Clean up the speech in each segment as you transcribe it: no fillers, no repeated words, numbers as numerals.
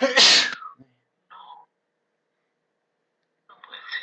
No, no puede ser.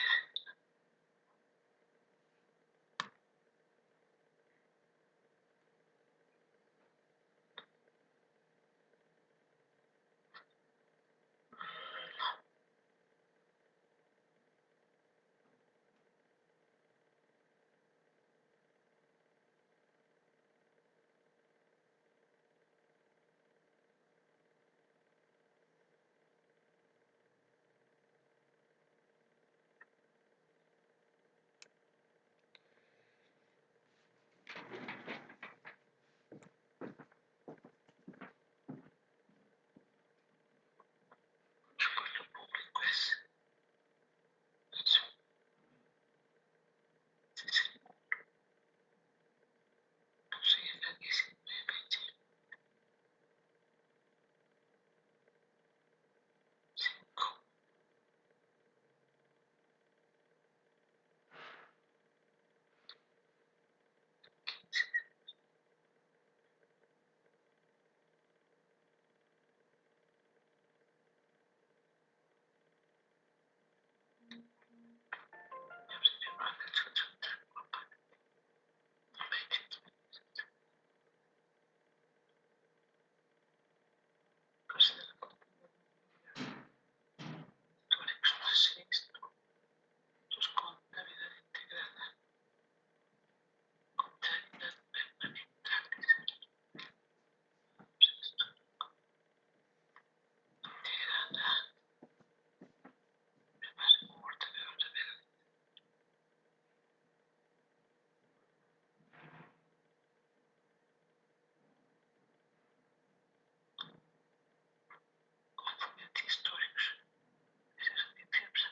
Su cuerpo público es el mundo. Posee la 19 5. Sus contabilidad integrada, contabilidad permanente, integrada, más muerte de otra vez. Conocimientos históricos. Ese es mi piensa.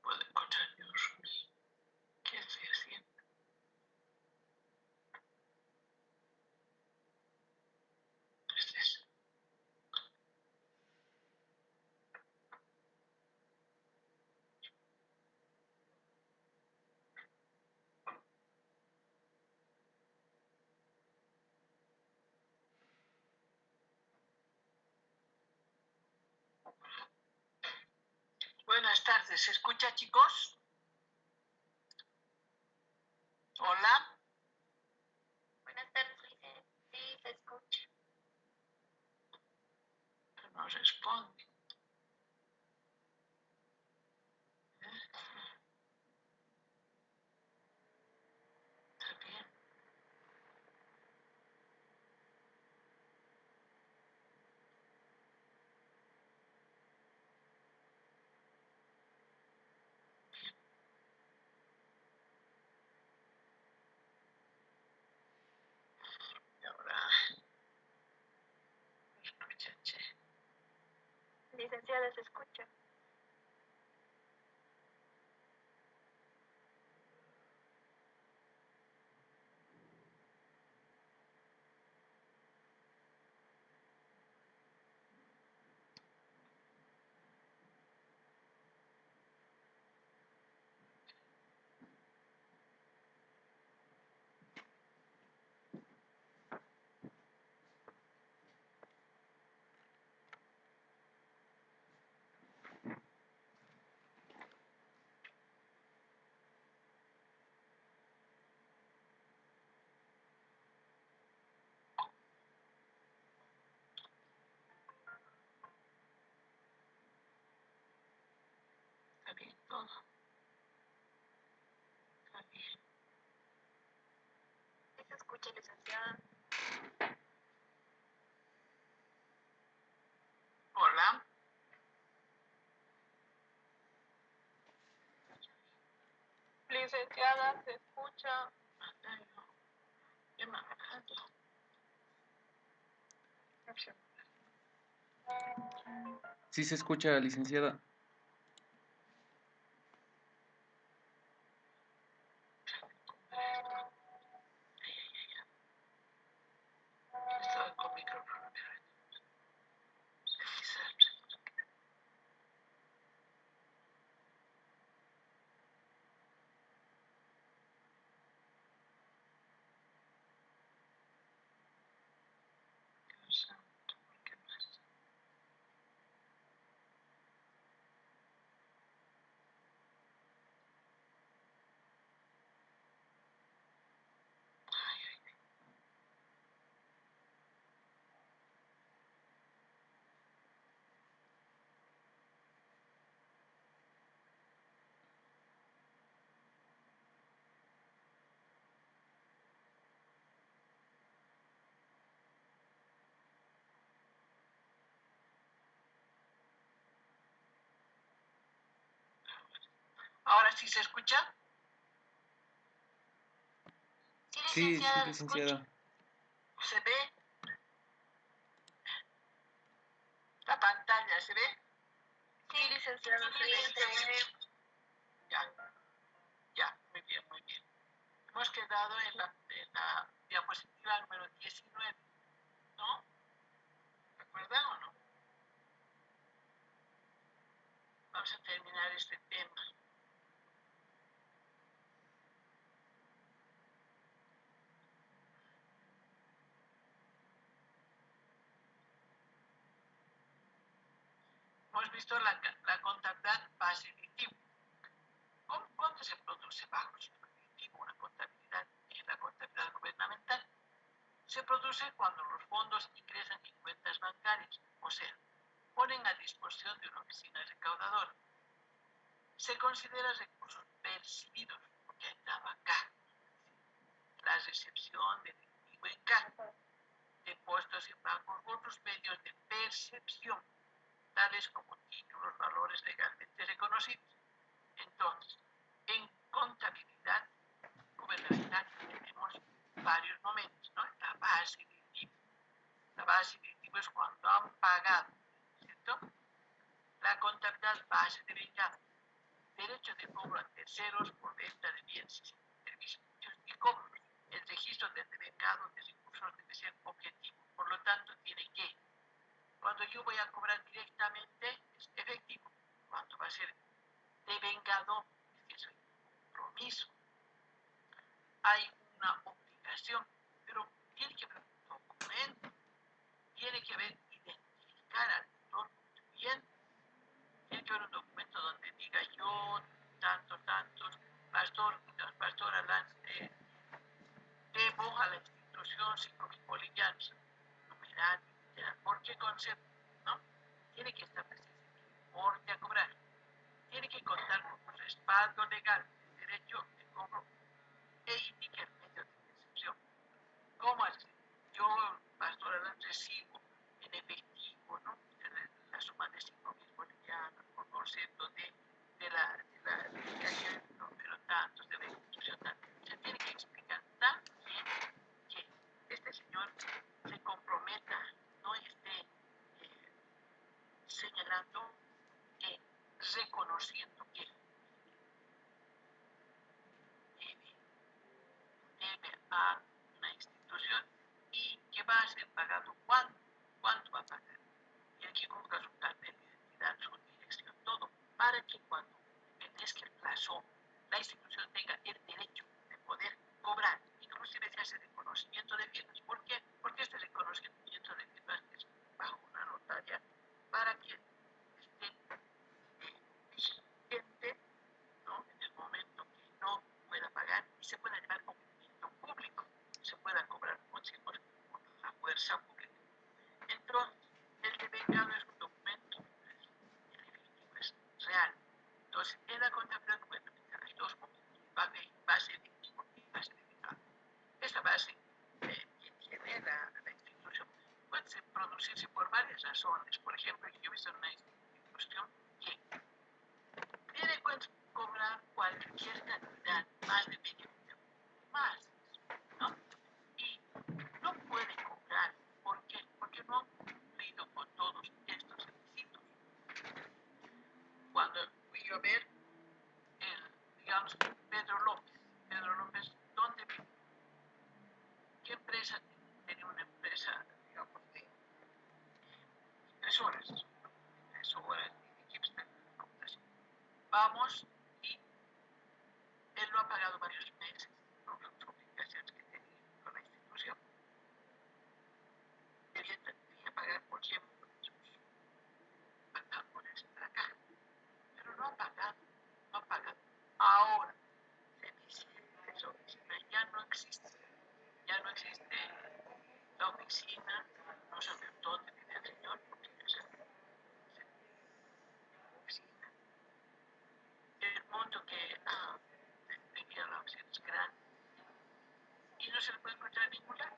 Puedo encontrar yo qué estoy haciendo. Este es. Buenas tardes, ¿se escucha, chicos? Hola. Buenas tardes, Lice. Sí, se escucha. Pero no responde. Está bien. Y ahora. Escucha. Licenciada, se escucha. Está bien todo. Está bien. Sí, se escucha, licenciada. Hola. Licenciada, se escucha. Mandario. Ya me ha bajado. Sí se escucha, licenciada. Estaba con micrófono. Dios santo, ¿qué más? ¿Ahora sí se escucha? Sí, licenciada, licenciada. ¿Se ve? La pantalla, ¿se ve? Sí, licenciada, se ve. Ya, ya, muy bien, muy bien. Hemos quedado en la diapositiva número 19, ¿no? ¿Se acuerdan o no? Vamos a terminar este tema. Hemos visto la contabilidad base efectivo. ¿Cuándo se produce bajo ciclo efectivo una contabilidad en la contabilidad gubernamental? Se produce cuando los fondos ingresan en cuentas bancarias, o sea, ponen a disposición de una oficina recaudadora. Se considera recursos percibidos, porque estaba acá. La recepción de efectivo en caja, depósitos en bancos u otros medios de percepción, tales como títulos, valores legalmente reconocidos. Entonces, en contabilidad gubernamental tenemos varios momentos, ¿no? La base de tipo. La base de tipo es cuando han pagado, ¿cierto? La contabilidad base de vengado. Derecho de cobro a terceros por venta de bienes y servicios y cobros. El registro del devengado de recursos debe ser objetivo. Por lo tanto, tiene que, cuando yo voy a cobrar directamente, es efectivo. Cuando va a ser devengado, es que es un compromiso. Hay una obligación, pero tiene que haber un documento, tiene que haber identificar al autor contribuyente, tiene que haber un documento donde diga yo, tantos, pastor Alán, debo a la institución 5.000 bolivianos, numeral, literal. ¿Por qué concepto? ¿No? Tiene que establecerse el importe a cobrar, tiene que contar con un respaldo legal del derecho de cobro e indica el medio de percepción. ¿Cómo así? Yo, pastor Alán, recibo en efectivo, ¿no? La suma de 5.000 bolivianos por concepto de la calle número tantos, de la institución tantos. Se tiene que explicar también que este señor se comprometa, no esté señalando que, reconociendo que pagado varios meses por las obligaciones que tenía con la institución. Debía pagar, por ejemplo, sus pantalones de la caja, pero no ha pagado, no ha pagado. Ahora se dice que esa oficina ya no existe la oficina, no sabía dónde vive el señor, porque yo sé la oficina. El monto que tenía la oficina es grande y no se le puede encontrar en ningún lado.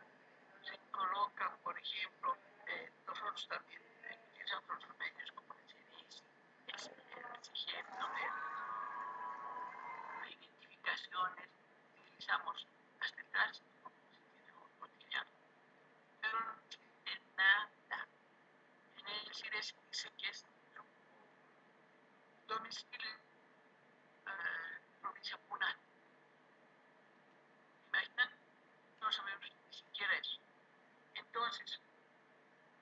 Se colocan, por ejemplo, nosotros también utilizamos otros medios como el CDIS, el SIGEP, de identificaciones, utilizamos hasta el tránsito como sentido cotidiano, pero no existe nada. En el CIDES dice que es su domicilio provincia Puna. Imaginan, no sabemos ni siquiera eso. Entonces,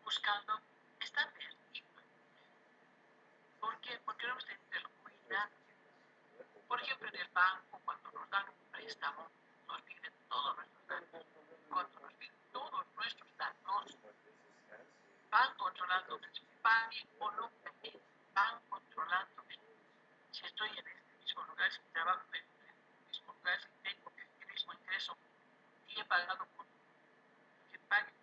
buscando, está perdido. ¿Por qué? Porque no hemos tenido el cuidado. Por ejemplo, en el banco, cuando nos dan un préstamo, nos piden todos nuestros datos. Cuando nos piden todos nuestros datos, van controlando que se pague o no pague, van controlando si estoy en este mismo lugar, si trabajo en el mismo lugar, si tengo el mismo ingreso y he pagado por que pague.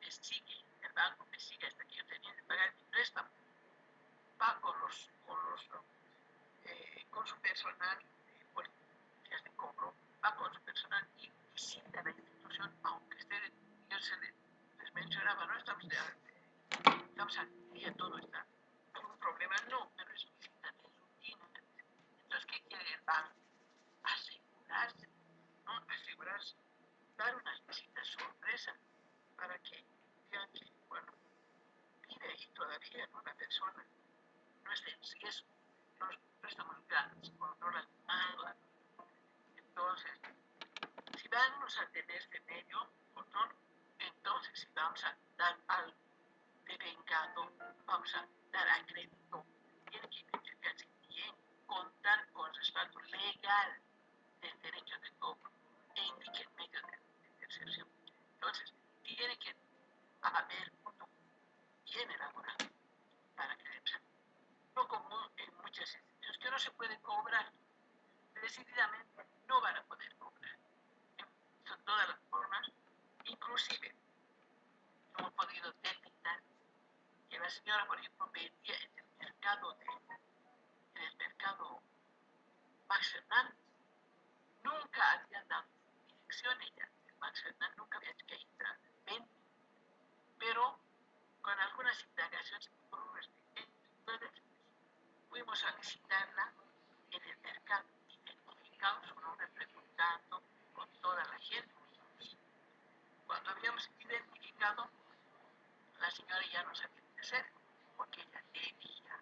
Me sigue, el banco me sigue hasta que yo tenía que pagar mi préstamo. Va con su personal de policías de cobro, va con su personal y visita la institución, aunque yo les mencionaba, no estamos al día, todo está. ¿Algún problema? No, pero es visita de rutina. Entonces, ¿qué quiere el banco? Asegurarse, ¿no? Asegurarse, dar unas visitas sorpresa para que vean que, bueno, vive ahí todavía una persona, no está en riesgo. Los préstamos grandes se controlan nada. Entonces, si vamos a tener este medio control, entonces si vamos a dar algo de vengado, vamos a dar a crédito, tiene que identificarse bien, contar con respaldo legal del derecho de cobro e indique el medio de percepción. Entonces, tiene que haber un documento bien elaborado para que no como en muchas instituciones que no se puede cobrar, decididamente no van a poder cobrar. Son todas las formas, inclusive hemos podido detectar que la señora, por ejemplo, vendía en el mercado Max Fernández, nunca había dado dirección ella, Max Fernández nunca había hecho que entrar, vende, pero con algunas indagaciones por unos pequeños fuimos a visitarla en el mercado, identificamos su nombre preguntando con toda la gente. Cuando habíamos identificado, la señora ya no sabía qué hacer, porque ella debía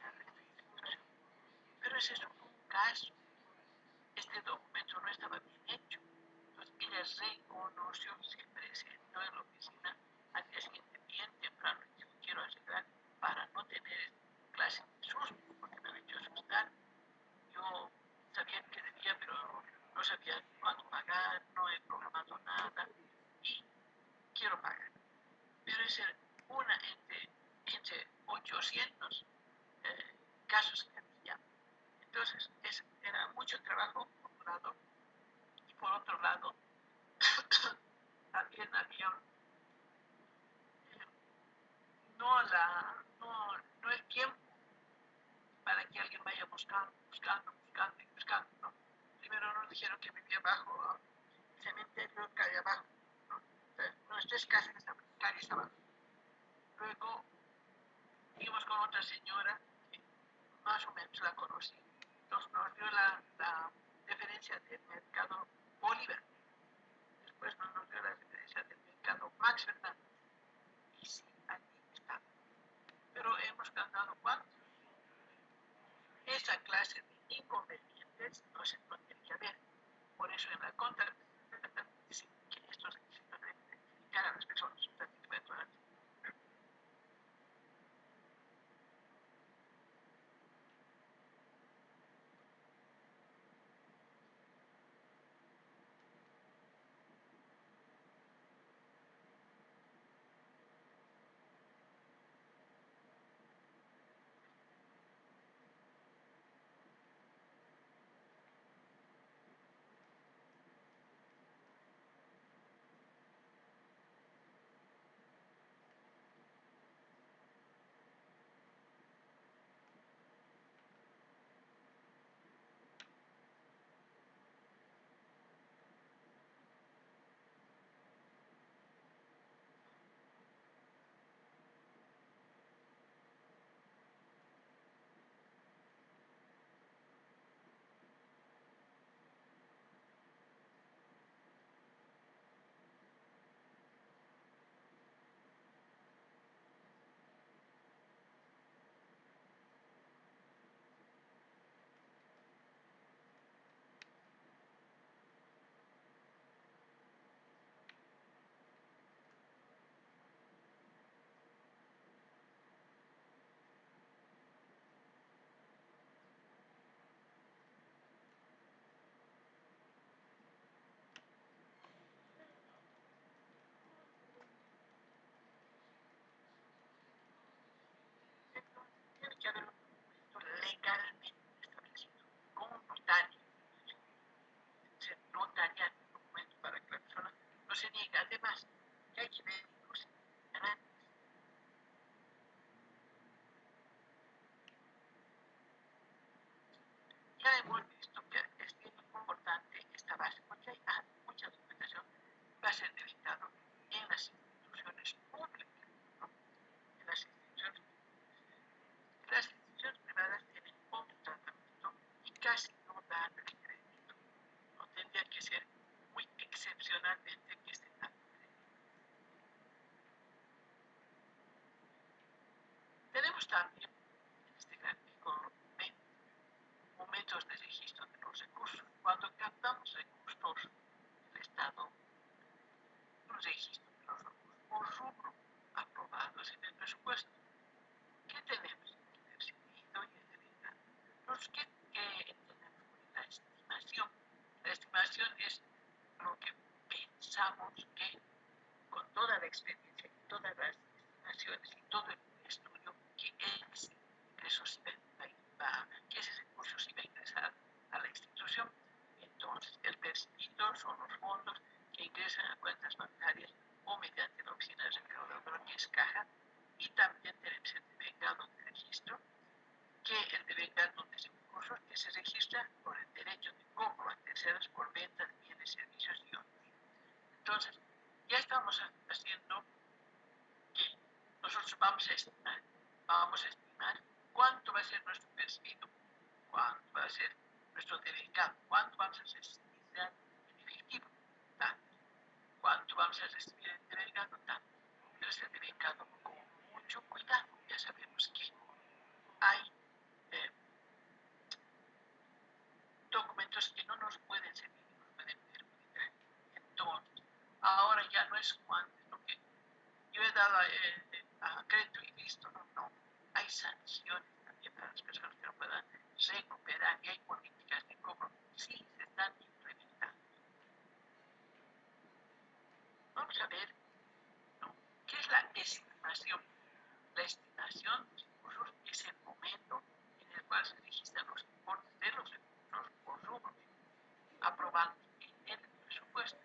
a esta institución. Pero ese es un caso. Este documento no estaba bien hecho. Entonces ella reconoció, se presentó en la oficina al día siguiente bien temprano y dijo, quiero arreglar para no tener clase de susto, porque me había hecho asustar. Yo sabía que debía, pero no sabía cuándo pagar, no he programado nada y quiero pagar. Pero es una entre 800 casos que había. Entonces, era mucho trabajo por un lado y por otro lado también había no el tiempo para que alguien vaya buscando y buscando, ¿no? Primero nos dijeron que vivía abajo el cementerio, calle abajo, ¿no? Entonces, nuestras casas estaban calles abajo. Luego fuimos con otra señora que más o menos la conocí. Entonces nos dio la referencia del mercado Bolívar. Después nos dio la referencia del mercado Max Fernández. Y sí, allí está. Pero hemos cantado cuánto. Esa clase de inconvenientes no se tendría que haber. Por eso en la contabilidad dicen que esto se debe identificar a las personas. estimación es lo que pensamos que, con toda la experiencia y todas las estimaciones y todo el estudio, que ese ingreso que ese recurso sí va a ingresar a la institución. Entonces, el percibido son los fondos que ingresan a cuentas bancarias o mediante la oficina recaudadora, que es caja, y también tenemos el devengado de registro, que el devengado de recursos que se registra por el derecho de cobro a terceras por venta de bienes, servicios y otros. Entonces, ya estamos haciendo que nosotros vamos a estimar cuánto va a ser nuestro percibido, cuánto va a ser nuestro devengado, cuánto vamos a recibir en efectivo, tanto, cuánto vamos a recibir en devengado, tanto. Pero ese devengado con mucho cuidado, ya sabemos que hay documentos que no nos pueden servir y nos pueden perjudicar. Entonces, ahora ya no es como antes, lo que yo he dado a crédito y listo, no. Hay sanciones también para las personas que no puedan recuperar y hay políticas de cobro. Sí, se están implementando. Vamos a ver, ¿no? ¿Qué es la estimación? La estimación de recursos es el momento en el cual se registran los importes de los recursos por rubros, aprobando en el presupuesto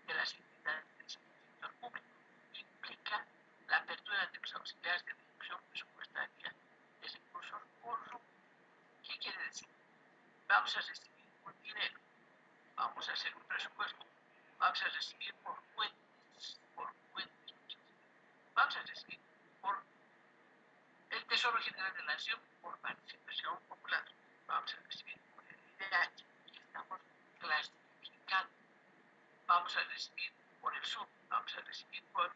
de las entidades del sector público. Implica la apertura de los auxiliares de reducción presupuestaria de recursos por rubro. ¿Qué quiere decir? Vamos a recibir un dinero, vamos a hacer un presupuesto, vamos a recibir por fuentes, vamos a recibir por el Tesoro General de la Nación por participación popular, vamos a recibir por el IDH, y estamos clasificando, vamos a recibir por el SUB, vamos a recibir por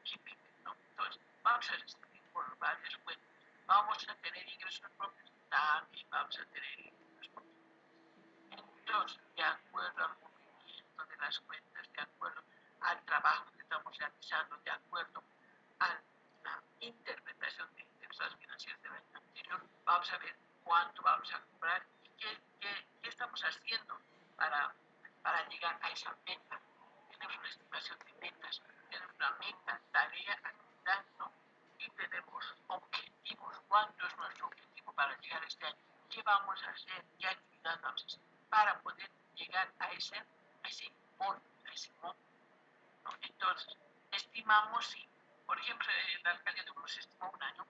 KIPIC, ¿no? Entonces, vamos a recibir por varias fuentes, vamos a tener ingresos propios, también vamos a tener ingresos propios. Entonces, de acuerdo al movimiento de las cuentas, de acuerdo al trabajo que estamos realizando, de acuerdo a la interpretación de estados financieros del año anterior, vamos a ver cuánto vamos a cobrar y qué estamos haciendo para llegar a esa meta. Tenemos una estimación de metas, tenemos una meta, tarea, actividad, ¿no? Y tenemos objetivos. ¿Cuánto es nuestro objetivo para llegar a este año? ¿Qué vamos a hacer? ¿Qué actividad vamos a hacer para poder llegar a ese importe, a ese monto, ¿no? Entonces, estimamos si, por ejemplo, en la alcaldía de Burgos se estimó un año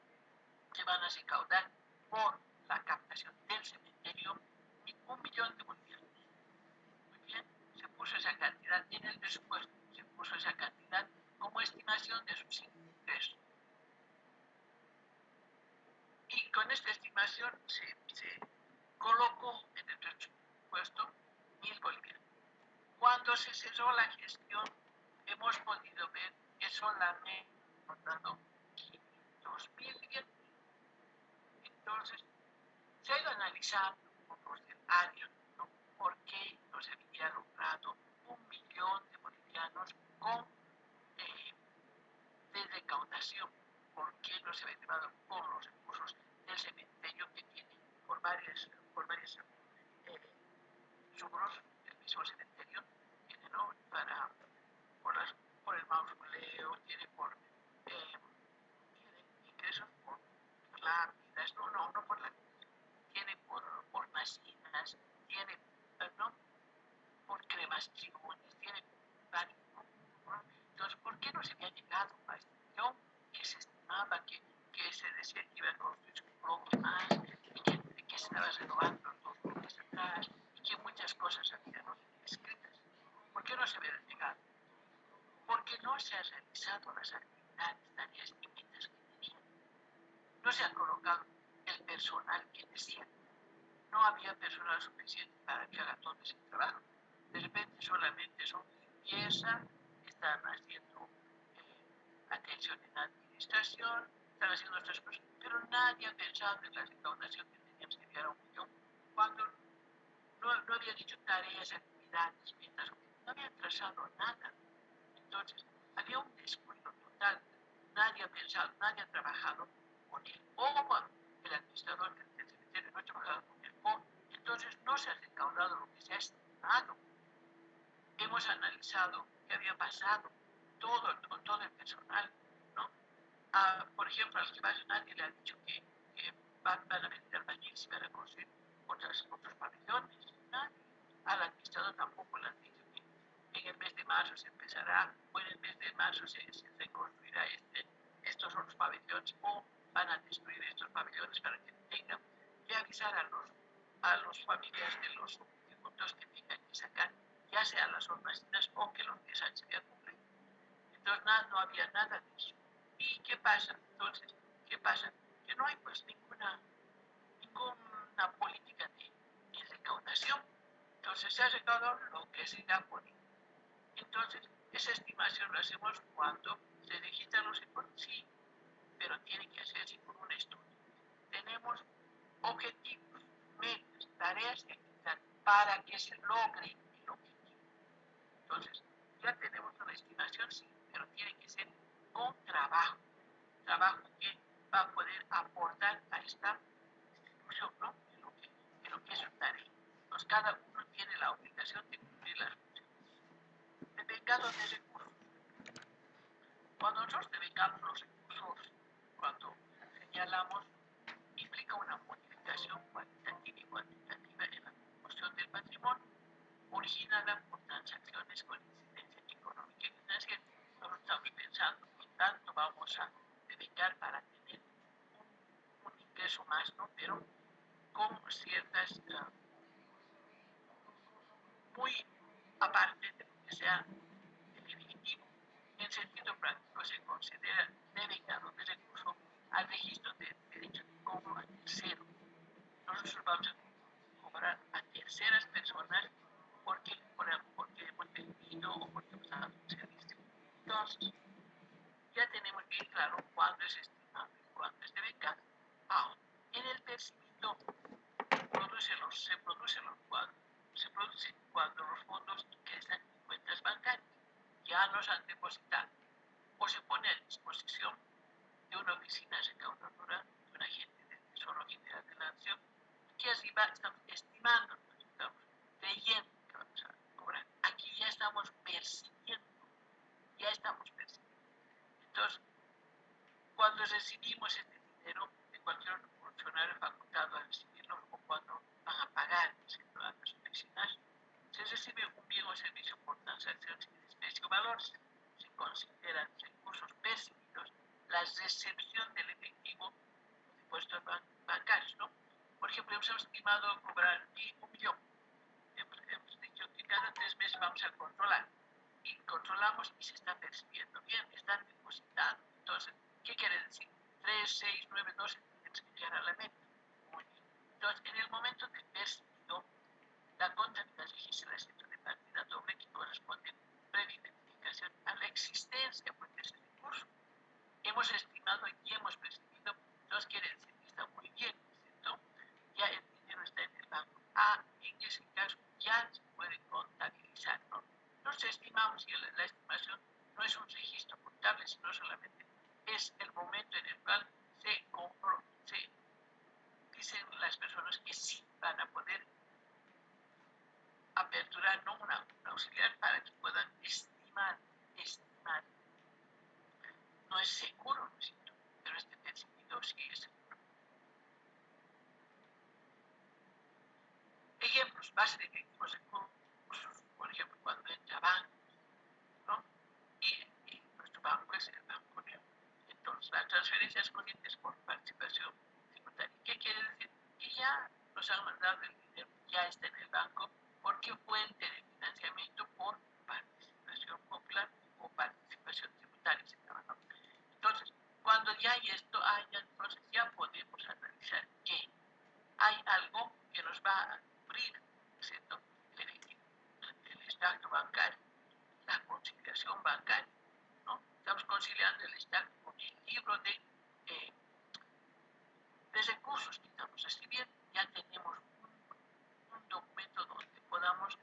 que van a recaudar por la captación del cementerio 1.000.000 de bolivianos. Muy bien, se puso esa cantidad en el presupuesto, se puso esa cantidad como estimación de sus ingresos. Y con esta estimación se colocó en el presupuesto 1.000 bolivianos. Cuando se cerró la gestión, hemos podido ver que solamente han dado 500.000 billetes. Entonces, se ha ido analizando por porcentaje, ¿no? ¿Por qué no se había logrado 1.000.000 de bolivianos de recaudación? ¿Por qué no se había llevado por los recursos del cementerio que tiene por varios rubros el mismo cementerio? Tiene, ¿no? Por el mausoleo, tiene ingresos por lápidas, no por lápidas, tiene por nacinas, tiene, ¿no? Por cremaciones, tiene varios, ¿no? Entonces, ¿por qué no se había llegado a esta millón que se estimaba que se decía que iba a construir un bloque más y que se estaba renovando los 2 bloques atrás y que muchas cosas habían, ¿no?, escritas? ¿Por qué no se había llegado? Porque no se han realizado las actividades, tareas y metas que tenían. No se ha colocado el personal que decía. No había personal suficiente para que haga todo ese trabajo. De repente solamente son limpieza, están haciendo atención en la administración, están haciendo otras cosas, pero nadie ha pensado en la recaudación que teníamos que enviar a 1.000.000, cuando no había dicho tareas, actividades, metas, no habían trazado nada. Entonces, había un descuido total. Nadie ha pensado, nadie ha trabajado con el administrador del cementerio no ha trabajado con el Entonces no se ha recaudado lo que se ha estimado. Hemos analizado qué había pasado, todo el personal, ¿no? Por ejemplo, al que nadie le ha dicho que van a venir albañiles y van a construir otros pabellones. Nadie. Al administrador tampoco le han dicho que en el mes de marzo se empezará, o en el mes de marzo se reconstruirá estos otros pabellones, o van a destruir estos pabellones para que tengan que avisar a los familiares de los difuntos que tengan que sacar, ya sea las hornacinas o que los 10 años ya cumplen. Entonces no había nada de eso. ¿Y qué pasa? Entonces, ¿qué pasa? Que no hay pues ninguna política de recaudación. Entonces se ha recaudado lo que se ha podido. Entonces, esa estimación la hacemos cuando se registran los impuestos, sí, pero tiene que hacerse con un estudio. Tenemos objetivos, metas, tareas que quitar para que se logre el objetivo. Entonces, ya tenemos una estimación, sí, pero tiene que ser con trabajo que va a poder aportar a esta institución, ¿no? En lo que es su tarea. Entonces, cada uno tiene la obligación de cumplir las funciones. Devengado de recursos. Cuando nosotros devengamos los recursos, cuando señalamos, implica una modificación cualitativa y cuantitativa en la composición del patrimonio, originada por transacciones con incidencia económica y financiera. Nosotros estamos pensando que tanto vamos a devengar para tener un ingreso más, ¿no? Pero con ciertas, muy aparte de lo que sea definitivo. En sentido práctico se considera devengado de recurso al registro de derecho de cobro a tercero. Nosotros vamos a cobrar a terceras personas porque hemos vendido o porque hemos dado un servicio. Entonces, ya tenemos bien claro cuándo es estimado y cuándo es devengado. Ahora, en el percibido se produce cuando los fondos ingresan en cuentas bancarias, ya los han depositado, o se pone a disposición de una oficina recaudadora, de un agente del Tesoro General de la Nación, que arriba estamos estimando, estamos creyendo que vamos a cobrar. Aquí ya estamos percibiendo. Entonces, cuando recibimos este dinero de cualquier funcionario facultado a recibirlo, o cuando van a pagar a las oficinas, se recibe un bien o servicio por transacciones en especie o valores. Se consideran recursos percibidos la recepción del efectivo de depósitos bancarios, ¿no? Por ejemplo, hemos estimado cobrar 1.000.000. Hemos dicho que cada 3 meses vamos a controlar. Y controlamos y se está percibiendo bien, están depositando. Entonces, ¿qué quiere decir? 3, 6, 9, 12, tienes que llegar a la meta. Muy bien. Entonces, en el momento de percibido, la contabilidad registra el centro de partida doble que corresponde previa identificación a la existencia pues, de ese recurso. Hemos estimado y hemos percibido, entonces quiere decir que está muy bien, ¿cierto? Ya el dinero está en el banco. En ese caso ya se puede contabilizar, ¿no? Nosotros estimamos y la estimación no es un registro contable, sino solamente es el momento en el cual se dicen las personas que sí van a poder aperturar, ¿no? un auxiliar para que puedan estimar. No es seguro, ¿no es cierto? Pero este percibido sí es seguro. Ejemplos, base de efectivos recursos, por ejemplo, cuando entra banco, ¿no? Y nuestro banco es el Banco Neo. Entonces, las transferencias corrientes por participación tributaria. ¿Qué quiere decir? Que ya nos han mandado el dinero, ya está en el banco, porque fuente de financiamiento por participación popular o participación tributaria. Entonces, cuando ya hay esto, entonces ya podemos analizar que hay algo que nos va a cubrir, ¿cierto? El extracto bancario, la conciliación bancaria, ¿no? Estamos conciliando el extracto con el libro de recursos que estamos recibiendo. Ya tenemos un documento donde podamos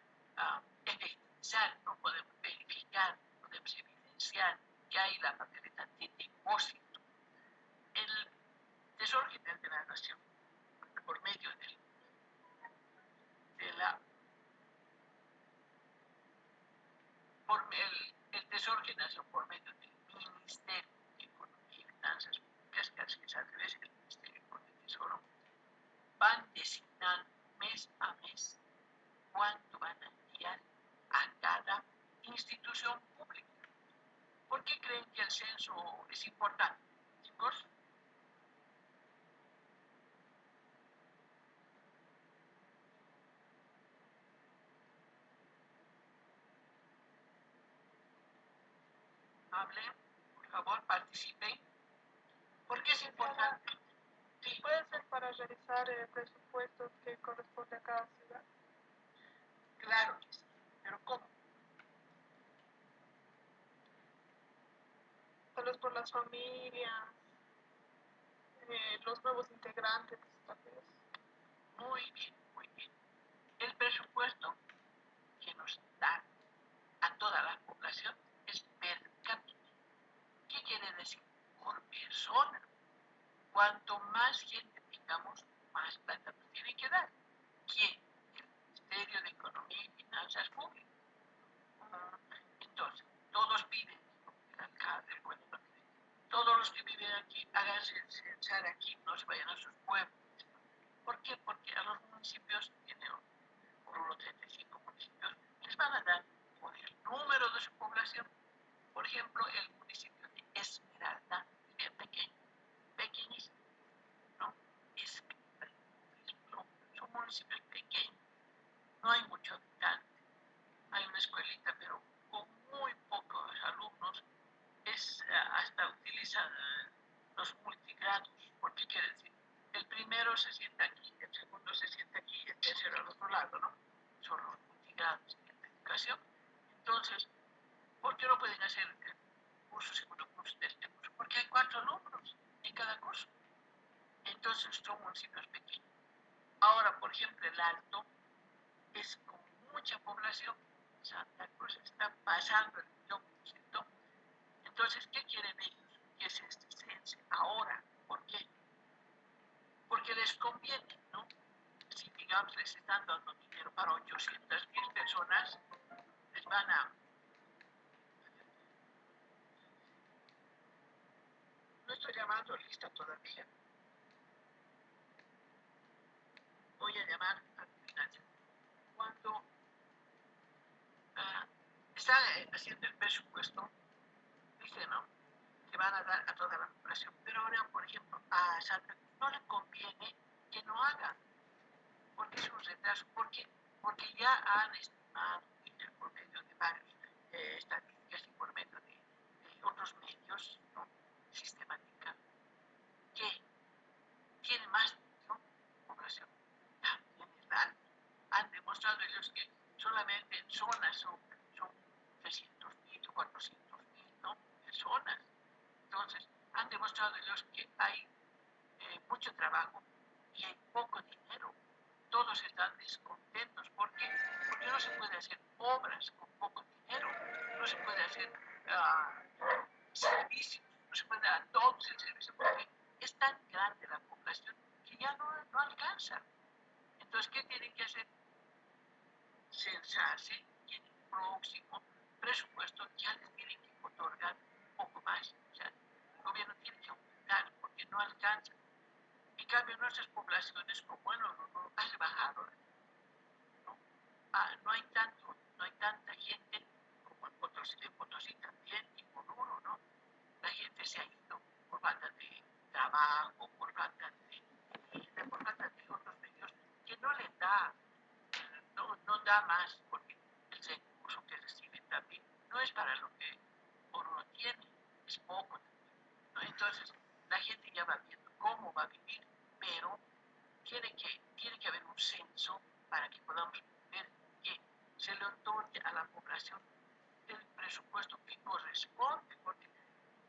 eso es importante, chicos. Hablen, por favor, participen. ¿Por qué es importante? Sí, Puede ser para realizar presupuestos que corresponde a cada ciudad. claro que sí, pero ¿cómo? Tal vez por las familias, los nuevos integrantes, tal vez. Muy bien, muy bien. El presupuesto que nos da a toda la población es per cápita. ¿Qué quiere decir? Por persona. Cuanto más gente tengamos, más plata nos tiene que dar. ¿Quién? El Ministerio de Economía y Finanzas Públicas. Entonces, todos piden, el alcalde, el gobernador, todos los que viven aquí, háganse censar aquí, no se vayan a sus pueblos. ¿Por qué? Porque a los municipios, tiene por unos 35 municipios, les van a dar por el número de su población. Por ejemplo, el municipio de Esmeralda, bien pequeño, pequeñísimo, ¿no? Esmeralda, ¿no? Son municipios pequeños, no hay muchos habitantes, hay una escuelita, pero con muy pocos alumnos, hasta utilizan los multigrados. ¿Por qué quiere decir? El primero se sienta aquí, el segundo se sienta aquí y el tercero al otro lado, ¿no? Son los multigrados en la educación. Entonces, ¿por qué no pueden hacer curso, segundo curso, tercer curso? Porque hay 4 alumnos en cada curso. Entonces, son municipios pequeños. Ahora, por ejemplo, el Alto es con mucha población. Santa Cruz está pasando el 1%. Entonces, ¿qué quieren ellos? Que se cense ahora. ¿Por qué? Porque les conviene, ¿no? Si, digamos, les están dando dinero para 800.000 personas, les van a... No estoy llamando lista todavía. Voy a llamar al final. Cuando están haciendo el presupuesto, dice, ¿no? Que van a dar a toda la población. Pero ahora, por ejemplo, a Santa Cruz no le conviene que no hagan, porque es un retraso. ¿Por qué? Porque ya han estimado por medio de varios estadísticas y por medio de otros medios, ¿no? Sistemática, que tiene más población. También es la han demostrado ellos que solamente en zonas son 300.000 o 400.000, ¿no? Personas. Entonces, han demostrado ellos que hay mucho trabajo y hay poco dinero. Todos están descontentos. ¿Por qué? Porque no se puede hacer obras con poco dinero. No se puede hacer servicios. No se puede dar todos el servicio porque es tan grande la población que ya no alcanza. Entonces, ¿qué tienen que hacer? Censarse y en el próximo presupuesto ya les tienen que otorgar un poco más. O sea, el gobierno tiene que aumentar porque no alcanza. En cambio, nuestras poblaciones, como bueno, no ha rebajado, ¿no? No hay tanta gente como en Potosí también y por uno, ¿no? La gente se ha ido por falta de trabajo, por falta de otros medios que no les da, no da más, porque el recurso que reciben también no es para lo que uno tiene, es poco también, ¿no? Entonces, la gente ya va viendo cómo va a vivir, pero tiene que haber un censo para que podamos ver que se le otorgue a la población el presupuesto que corresponde, porque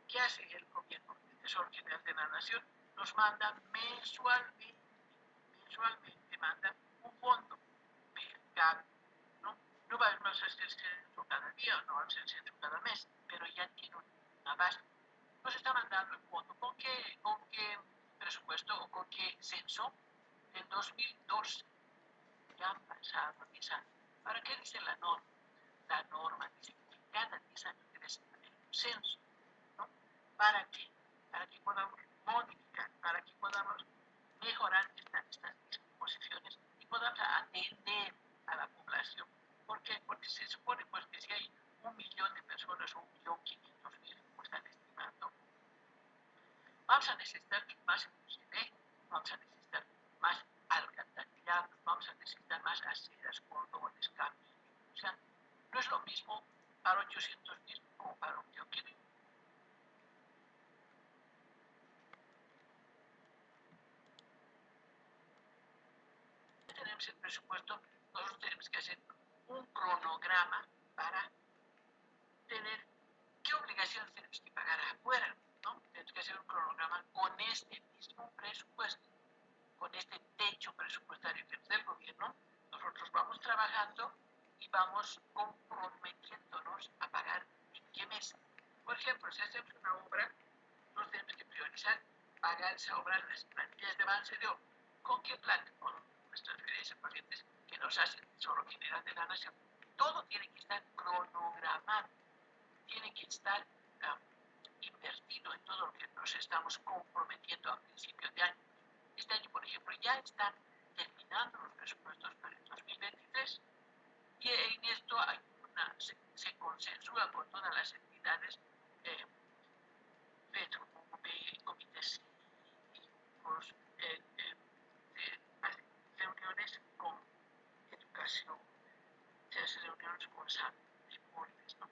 ¿qué hace el gobierno? El Tesoro General de la Nación nos manda mensualmente manda un fondo per cápita, ¿no? No vamos a hacer censo cada día, no vamos a hacer censo cada mes, pero ya tiene una base. Nos está mandando el fondo. ¿Con qué presupuesto o con qué censo? En 2012. Ya han pasado 10 años. ¿Para qué dice la norma? La norma dice que cada 10 años debe haber un censo, ¿no? ¿Para qué? Para que podamos modificar, para que podamos mejorar estas disposiciones y podamos atender a la población. ¿Por qué? Porque se supone pues, que si hay 1.000.000 de personas o 1.500.000, como están estimando, presupuesto, nosotros tenemos que hacer un cronograma para tener qué obligaciones tenemos que pagar afuera, ¿no? Tenemos que hacer un cronograma con este mismo presupuesto, con este techo presupuestario que es del gobierno. Nosotros vamos trabajando y vamos comprometiéndonos a pagar en qué mes. Por ejemplo, si hacemos una obra, nosotros tenemos que priorizar pagar esa obra en las plantillas de avance de obra. ¿Con qué plan? Con las transferencias corrientes que nos hacen el Tesoro General de la Nación. Todo tiene que estar cronogramado, tiene que estar invertido en todo lo que nos estamos comprometiendo a principios de año. Este año, por ejemplo, ya están terminando los presupuestos para el 2023 y en esto hay se consensúa con todas las entidades, comités cívicos, reuniones con educación, se hacen reuniones con salud, deportes, ¿no?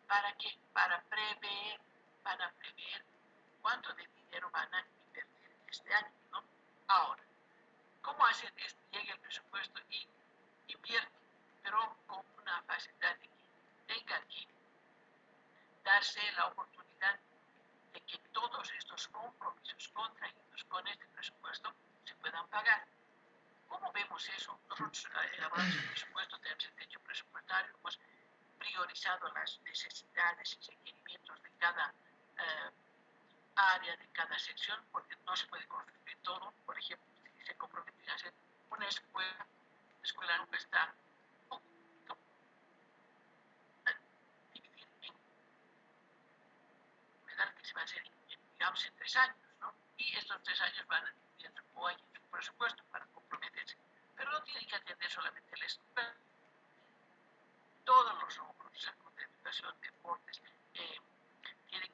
¿Para qué? Para prever cuánto de dinero van a invertir este año, ¿no? Ahora, ¿cómo hacen que llegue el presupuesto y invierte? Pero con una facilidad de que tengan que darse la oportunidad de que todos estos compromisos contraídos con este presupuesto se puedan pagar. ¿Cómo vemos eso? Nosotros elaboramos el presupuesto, tenemos el techo presupuestario, hemos priorizado las necesidades y requerimientos de cada área, de cada sección, porque no se puede construir todo. Por ejemplo, si se comprometen a hacer una escuela, la escuela nunca está dividida en que se va a hacer, digamos, en 3 años, ¿no? Y estos 3 años van a dividir o hay en su presupuesto para comprometerse. Pero no tienen que atender solamente la escuela, todos los rubros, salud, educación, deportes, tiene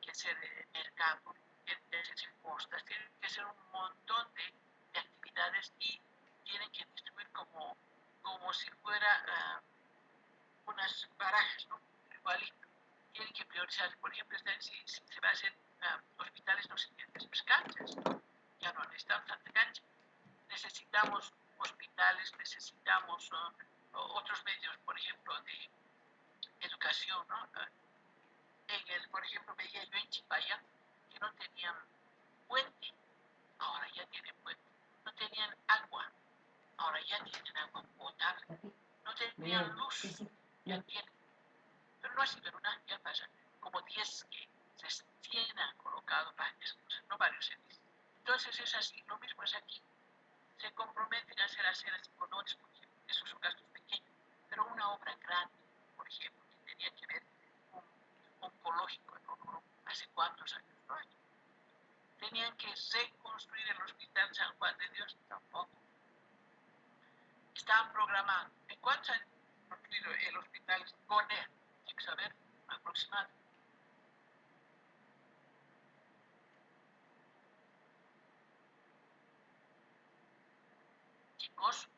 que ser mercado, tiene que ser postas, tiene que ser un montón de actividades y tienen que distribuir como si fuera unas barajas, ¿no? Igualito. Tienen que priorizar, por ejemplo, si se va a hacer hospitales, no se tienen que hacer canchas, ya no necesitamos tanta cancha. Necesitamos hospitales, necesitamos otros medios, por ejemplo, de educación, ¿no? Por ejemplo, veía yo en Chipaya que no tenían puente, ahora ya tienen puente. No tenían agua, ahora ya tienen agua potable. No tenían luz, ya tienen. Pero no así, pero nada, ya pasa. Como 10 que recién han colocado varias cosas, no varios servicios. Entonces es así, lo mismo es aquí. Se comprometen a hacer aceras y cordones, por ejemplo, esos son gastos pequeños, pero una obra grande, por ejemplo, que tenía que ver un oncológico en Oruro, hace cuántos años, no hay. Tenían que reconstruir el Hospital San Juan de Dios, tampoco. Estaban programando. ¿En cuántos años construido el Hospital Goner? Hay que saber aproximadamente. Chicos,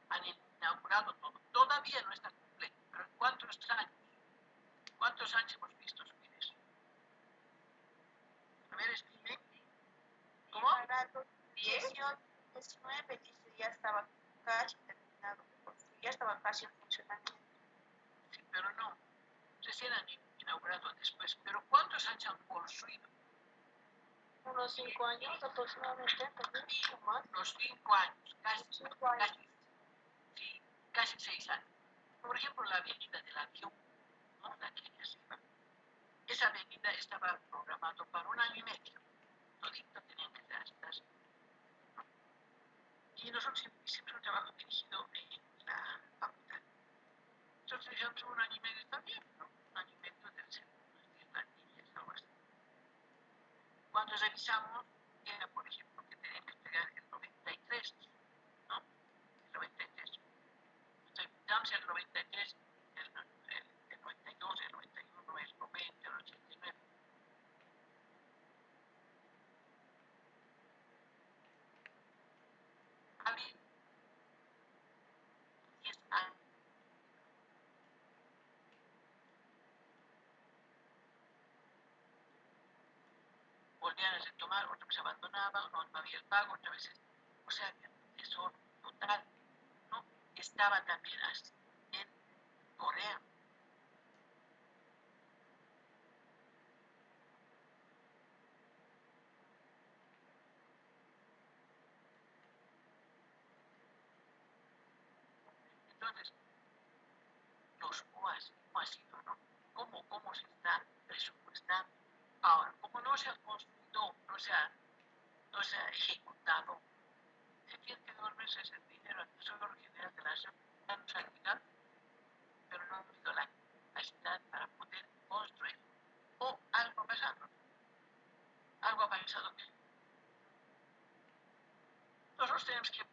han inaugurado todo. Todavía no está completo, pero ¿en cuántos años? ¿Cuántos años hemos visto subir eso? A ver, estime. ¿Cómo? Para 2019 dice ya estaba casi terminado, ya estaba casi en funcionamiento. Sí, pero no. Recién han inaugurado después. Pero ¿cuántos años han construido? Unos 5 años aproximadamente, también, o más. Unos 5 años, casi. 5 años. Sí, casi 6 años. Por ejemplo, la avenida del avión, ¿no? La que ya se iba. Esa avenida estaba programado para 1 año y medio. Todito tenían que estar. Y nosotros hicimos un trabajo dirigido en la facultad. Nosotros hicimos 1 año y medio, está bien, ¿no? 1 año y medio debe ser unas 10 plantillas, algo así. Cuando revisamos, era, por ejemplo, que tenían que entregar el 93, ¿no? El 93. Estamos en el 93, el 92, el 91, el 90, el 89. Había 10 años. Volvían a retomar, otra vez abandonaba, no había el pago, otra vez. O sea, había un desorden total, ¿no? estaba también así en Corea. Entonces, los POAS, ¿cómo ha sido, no? ¿Cómo se está presupuestando? Ahora, como no se ha construido, no se ha ejecutado, se tiene que devolverse ese dinero al Tesoro General de la Nación, ya nos ha llegado, pero no ha habido la capacidad para poder construir. O algo ha pasado, algo ha pasado que nosotros tenemos que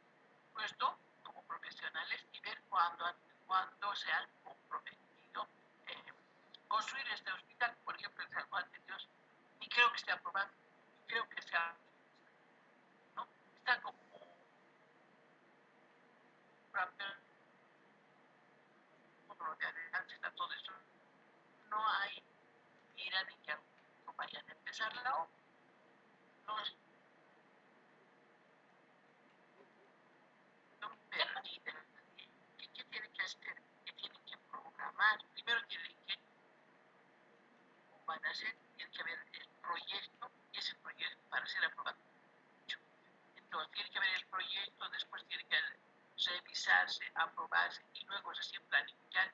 puesto como profesionales y ver cuándo se han comprometido construir este hospital, por ejemplo, el San Juan de Dios, y creo que esté aprobado, y creo que sea, ¿no? Está como de adelante, está todo eso. No hay mira ni que no vayan a empezar la obra. No ¿qué tienen que hacer? ¿Qué tienen que programar? Primero tienen que, ¿cómo van a hacer? Tiene que haber el proyecto, y ese proyecto para ser aprobado. Entonces, tiene que haber el proyecto, después tiene que revisarse, aprobarse, y luego recién planificar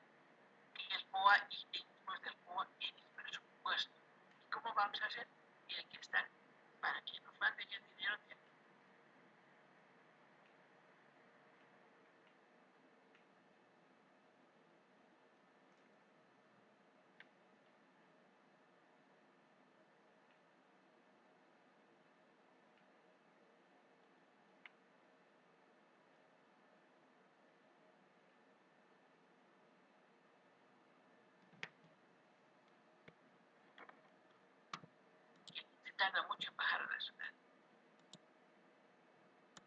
el POA y después del POA en el presupuesto. ¿Y cómo vamos a hacer? Tiene que estar para que nos manden el dinero. Se tarda mucho en bajar a la ciudad.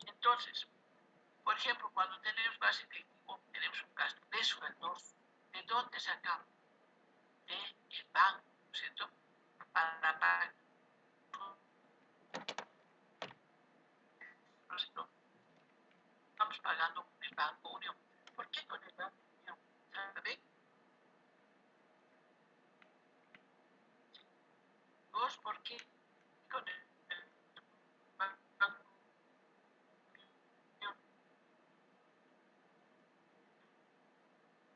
Entonces, por ejemplo, cuando tenemos base efectivo, tenemos un gasto de sueldos. ¿De dónde sacamos? Del banco, ¿no es cierto? Para pagar. Estamos pagando con el Banco Unión. ¿Por qué con el Banco Unión? ¿Sabe? Dos, ¿por qué con el Banco Unión?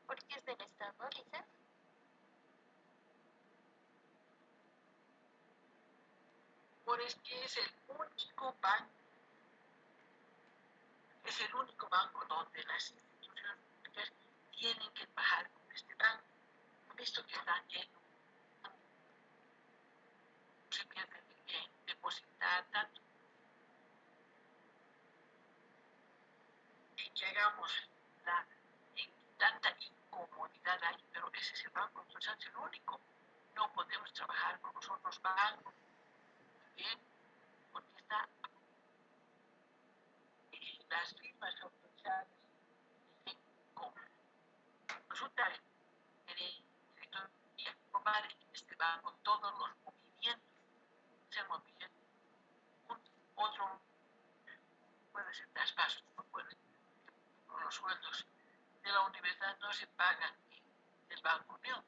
Porque es del Estado, dicen. Por es que es el único banco. Es el único banco donde las instituciones públicas tienen que trabajar con este banco. Han visto que está lleno. Se pierde en depositar tanto. Y que hagamos tanta incomodidad ahí, pero ese es el banco, entonces es el único. No podemos trabajar con los otros bancos, bien, porque está las firmas autorizadas como resulta y aprobar en este banco todos los movimientos, se movimiento. Otro puede ser traspasos, no puede ser los sueldos de la universidad no se pagan en el Banco Unión,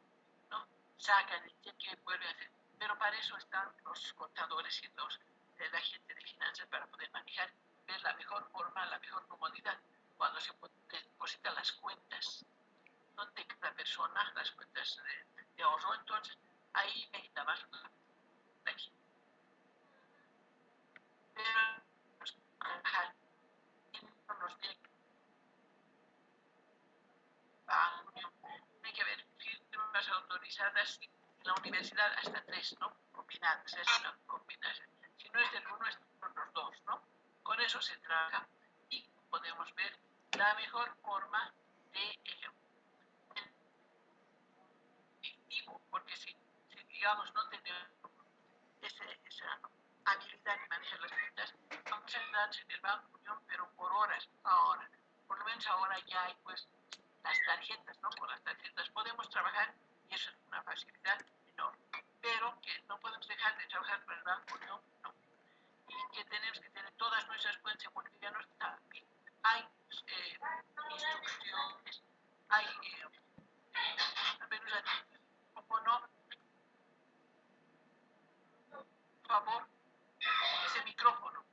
¿no? Sacan el cheque y vuelven a hacer. Pero para eso están los contadores y de la gente de finanzas para poder manejar, ver la mejor forma, la mejor comodidad cuando se depositan las cuentas, donde cada persona, las cuentas de ahorro, entonces ahí necesita más la gente. Pero trabajar en los de tiene que haber firmas autorizadas en la universidad hasta 3, ¿no? Combinadas, es una combinación. Si no es del uno, es con los dos, ¿no? Con eso se trabaja y podemos ver la mejor forma de efectivo, porque si digamos no tenemos esa habilidad de manejar las cuentas, vamos a entrar en el Banco Unión, pero por horas, ahora. Por lo menos ahora ya hay pues las tarjetas, ¿no? Con las tarjetas podemos trabajar y eso es una facilidad enorme. Pero que no podemos dejar de trabajar con el Banco Unión, no. Y que tenemos que tener todas nuestras cuentas en bolivianos también. Hay instrucciones, hay menos como no, por favor, ese micrófono.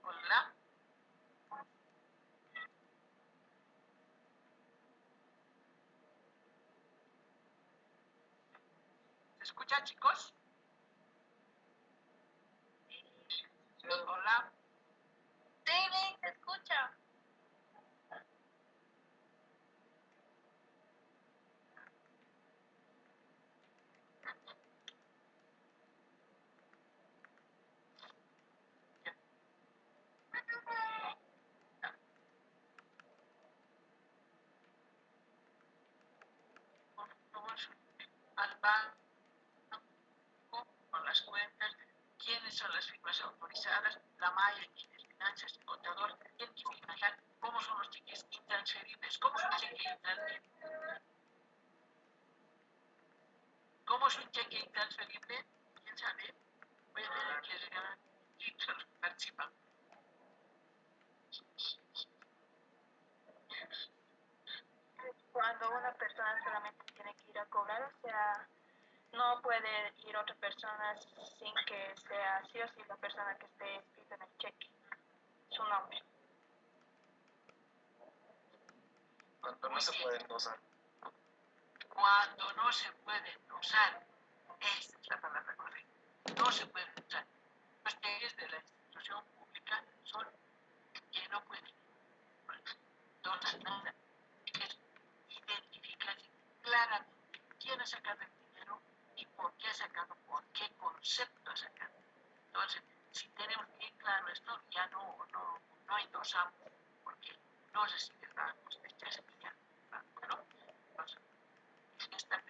Hola. ¿Se escucha, chicos? Hola. Sí, Link, te escucha. Por favor, al banco con las cuentas, quiénes son las firmas autorizadas, la malla, quiénes finanzas, el contador, tienen que fijar cómo son los cheques intransferibles, cómo es un cheque intransferible. ¿Cómo es un cheque intransferible? ¿Quién sabe? Voy a tener que regalar tips a los que participan. Cuando una persona solamente tiene que ir a cobrar, o sea, no puede ir otra persona sin que sea sí o sí la persona que esté escrita en el cheque, su nombre. Cuando no se puede endosar. Cuando no se puede usar, esa es la palabra correcta. No se puede usar. Los cheques de la institución pública son que no pueden endosar nada. Identifica claramente quién ha sacado el dinero y por qué ha sacado, por qué concepto ha sacado. Entonces, si tenemos bien claro esto, ya no endosamos, porque no recibimos de chasquilla. ¿No? Entonces, está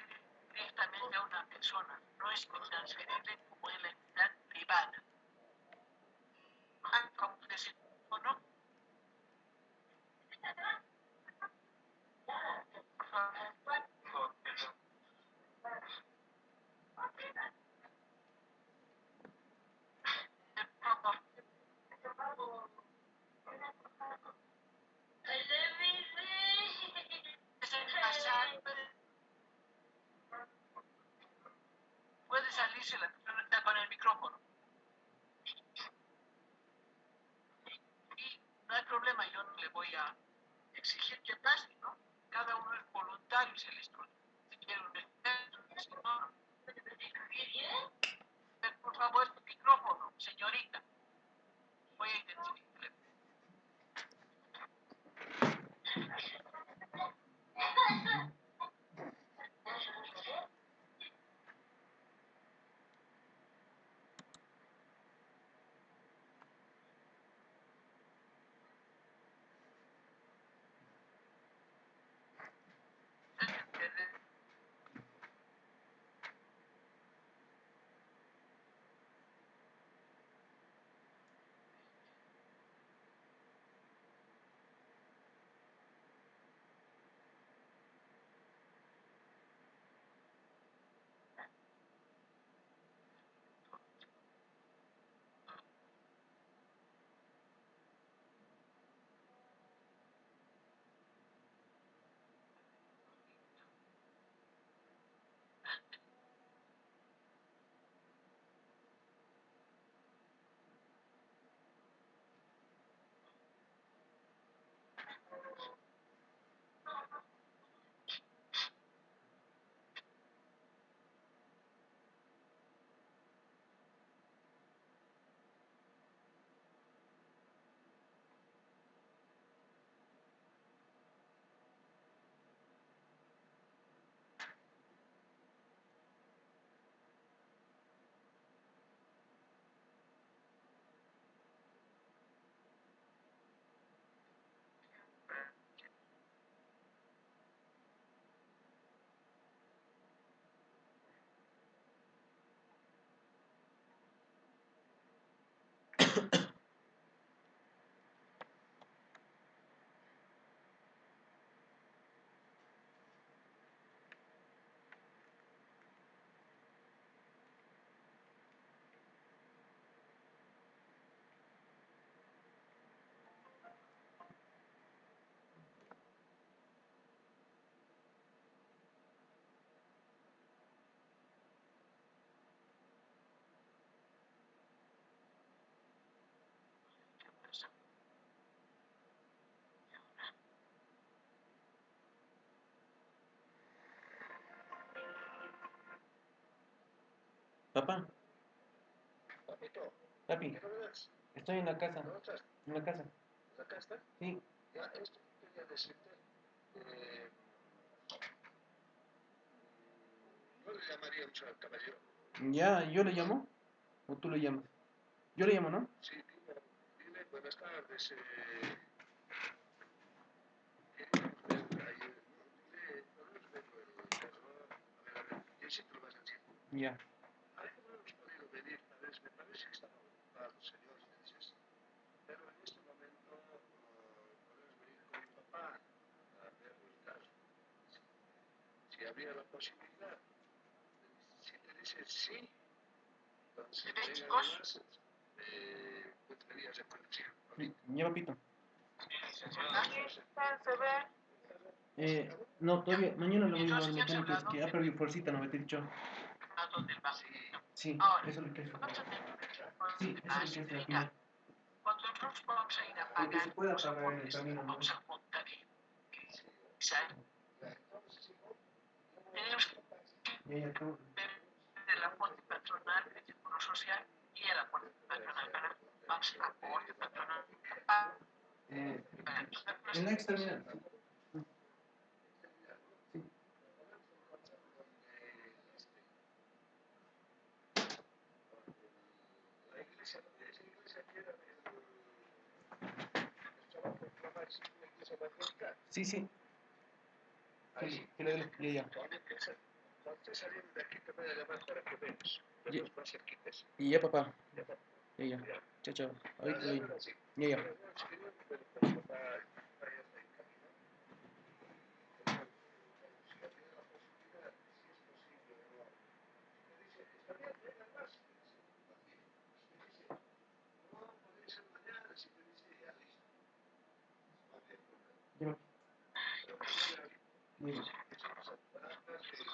directamente a una persona, no es intransferible como en la entidad privada. ¿Cómo decir o no? Por favor. Puede salirse la persona que está con el micrófono. Y no hay problema, yo no le voy a exigir que pase, ¿no? Cada uno es voluntario, se les si quiere un experto, si no. Por favor, este micrófono, señorita. Voy a identificarle. Papá, Papito, papi, ¿qué novedades? estoy en la casa. ¿Dónde estás? En la casa. ¿Acá estás? Sí. Ya, esto que quería decirte. No le llamaríamos al caballero. Ya, ¿yo le llamo? ¿O tú le llamas? Yo le llamo, ¿no? Sí, dile buenas tardes. Queríamos ver ayer. Dile, podemos ver el caso. A ver, yo sí te lo vas a decir. Ya. Ayer no hemos podido venir, me parece que estaban ocupados, señores, me dices. Pero en este momento podemos venir con mi papá a ver el caso. Si había la posibilidad. Si te dice sí, entonces venga además, pues venías a conocer. Ya, papito. Se ve. No, todavía, mañana lo voy a llevar al Entonces ya se ha mecánico, es hablado que ha perdido fuercita, no me he dicho. del vacío. Sí, Ahora, eso es lo que es. vamos a tener Sí, eso es lo que es al final. cuando nosotros vamos a ir a Aunque pagar, se pueda los pagar en el aportes, camino, ¿no? vamos a contar tenemos Ya, ya, tú. que ver el aporte patronal, el seguro social y el aporte patronal para vamos al aporte patronal. En la exterminal. Sí. La iglesia, esa iglesia que era una iglesia evangélica. Sí, sí. Ahí sí. Ya, ya. Cuando estés saliendo de aquí te voy a llamar para que veas. Los Ya. dos más cerquitas. Y ya, papá. Ya está. Ya, ya. Ya. Chao, chao. Ahorita lo digo. Ahora sí. Ya, ya. Ahora no, si queríamos ver con mi papá, ya está en camino. Si había la posibilidad, si es posible o no. Me dice, está bien, venga más. Me dice, no, podría ser mañana. Si me dice, ya listo. No había problema. Ya. Pero mañana, Ya. echamos a trabajar y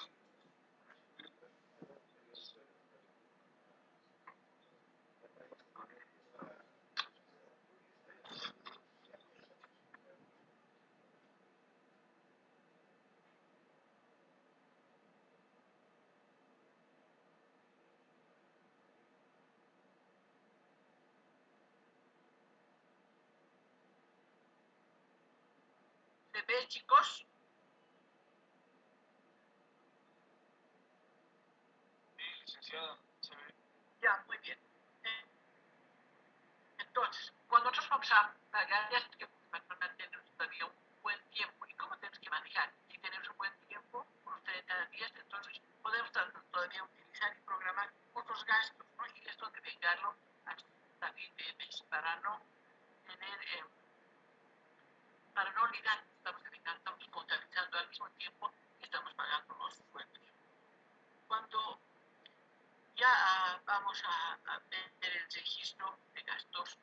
¿Se ve, chicos? Sí, licenciada, se ve. Ya, muy bien. Entonces, cuando nosotros vamos a pagar, ya que tenemos todavía un buen tiempo. ¿Y cómo tenemos que manejar? Si tenemos un buen tiempo, unos 30 días, entonces podemos todavía utilizar y programar otros gastos, ¿no? Y esto de vengarlo hasta fin de mes para no tener, para no olvidar que estamos devengando, estamos contabilizando al mismo tiempo que estamos pagando los sueldos. Cuando ya vamos a ver el registro de gastos,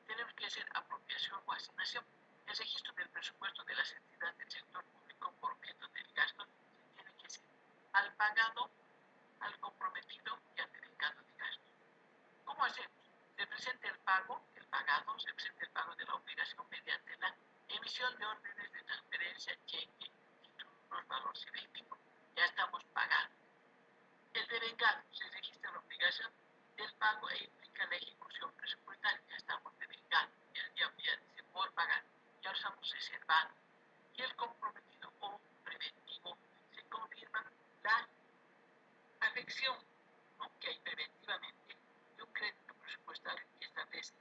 tenemos que hacer apropiación o asignación. El registro del presupuesto de las entidades del sector público por objeto del gasto tiene que ser al pagado, al comprometido y al devengado de gasto. ¿Cómo hacemos? Se presenta el pago, el pagado, se presenta el pago de la obligación mediante la emisión de órdenes de transferencia, cheque, títulos, valor cirílico. Ya estamos pagando. El devengado se registra la obligación del pago e implica la ejecución presupuestaria. Ya estamos devengando, ya dice por pagar, ya lo estamos reservando. Y el comprometido o preventivo se confirma la afección, ¿no?, que hay preventivamente de un crédito presupuestario que establece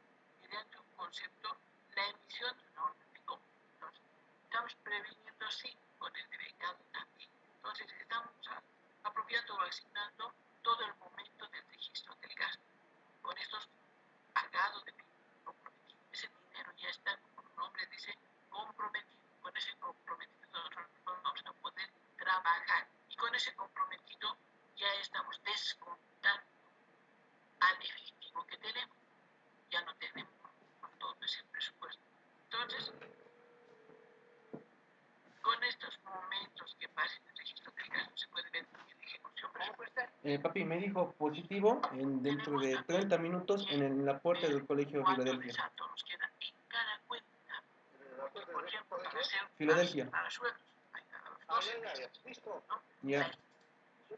mediante un concepto la emisión de una orden de compra. Entonces, estamos previniendo así con el devengado también. Entonces, estamos apropiando o asignando todo el momento del registro del gasto. Con estos pagados de comprometido, ese dinero ya está, como el nombre dice, comprometido. Con ese comprometido nosotros vamos a poder trabajar. Y con ese comprometido ya estamos descontando al efectivo que tenemos. Ya no tenemos todo ese presupuesto. Entonces, con estos momentos que pasen en el registro del gasto se puede ver en la ejecución presupuestaria. Papi me dijo positivo dentro de 30 minutos en la puerta del colegio ¿Cuánto de Filadelfia. saldo nos queda en cada cuenta? Por ejemplo, para hacer Filadelfia. para sueldos, hay cada Ah, ya, listo. ¿no? Ya.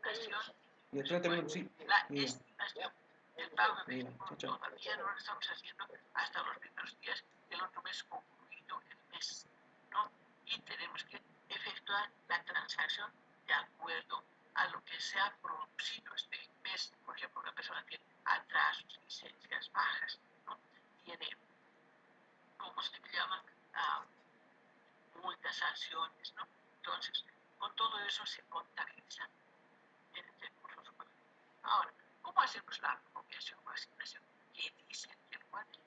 La estimación Y de 30 minutos, sí. La Mira, estimación del pago mira, efectivo chacha. todavía no lo estamos haciendo hasta los primeros días del otro mes concluido el mes, ¿no? Y tenemos que efectuar la transacción de acuerdo a lo que se ha producido este mes. Por ejemplo, una persona tiene atrasos, licencias bajas, ¿no? Tiene, ¿cómo se llama? Multas, sanciones, ¿no? Entonces, con todo eso se contabiliza en el recurso humano. Ahora, ¿cómo hacemos la apropiación o asignación? ¿Qué dice aquí el cuadrito?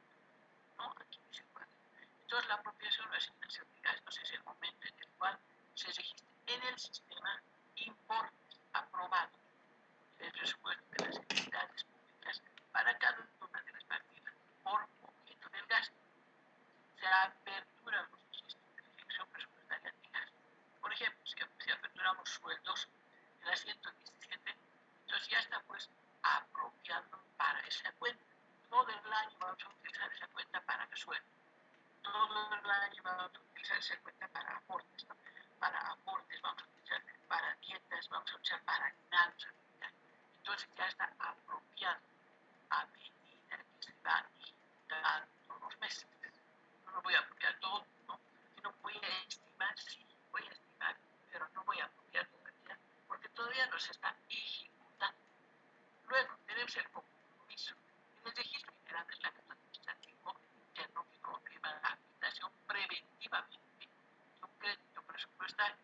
¿No? Aquí dice el cuadrito. Entonces, la apropiación o asignación de gastos es el momento en el cual se registra en el sistema importes aprobados del presupuesto de las entidades públicas para cada una de las partidas por objeto del gasto. Se aperturan los registros de ejecución presupuestaria de gasto. Por ejemplo, si aperturamos sueldos en la 117, entonces ya está pues apropiando para esa cuenta. Todo el año vamos a utilizar esa cuenta para sueldo. Todo el año vamos a utilizar esa cuenta para aportes, ¿no? Para aportes vamos a utilizar, para dietas vamos a utilizar, para aguinaldos. Entonces ya está apropiado a medida que se va digitando todos los meses. No lo voy a apropiar todo, ¿no? Sino voy a estimar, sí, voy a estimar, pero no voy a apropiar todavía, porque todavía no se está ejecutando. Luego tenemos el compromiso. En el registro general del acto administrativo interno que confirma la aplicación preventivamente de un crédito presupuestario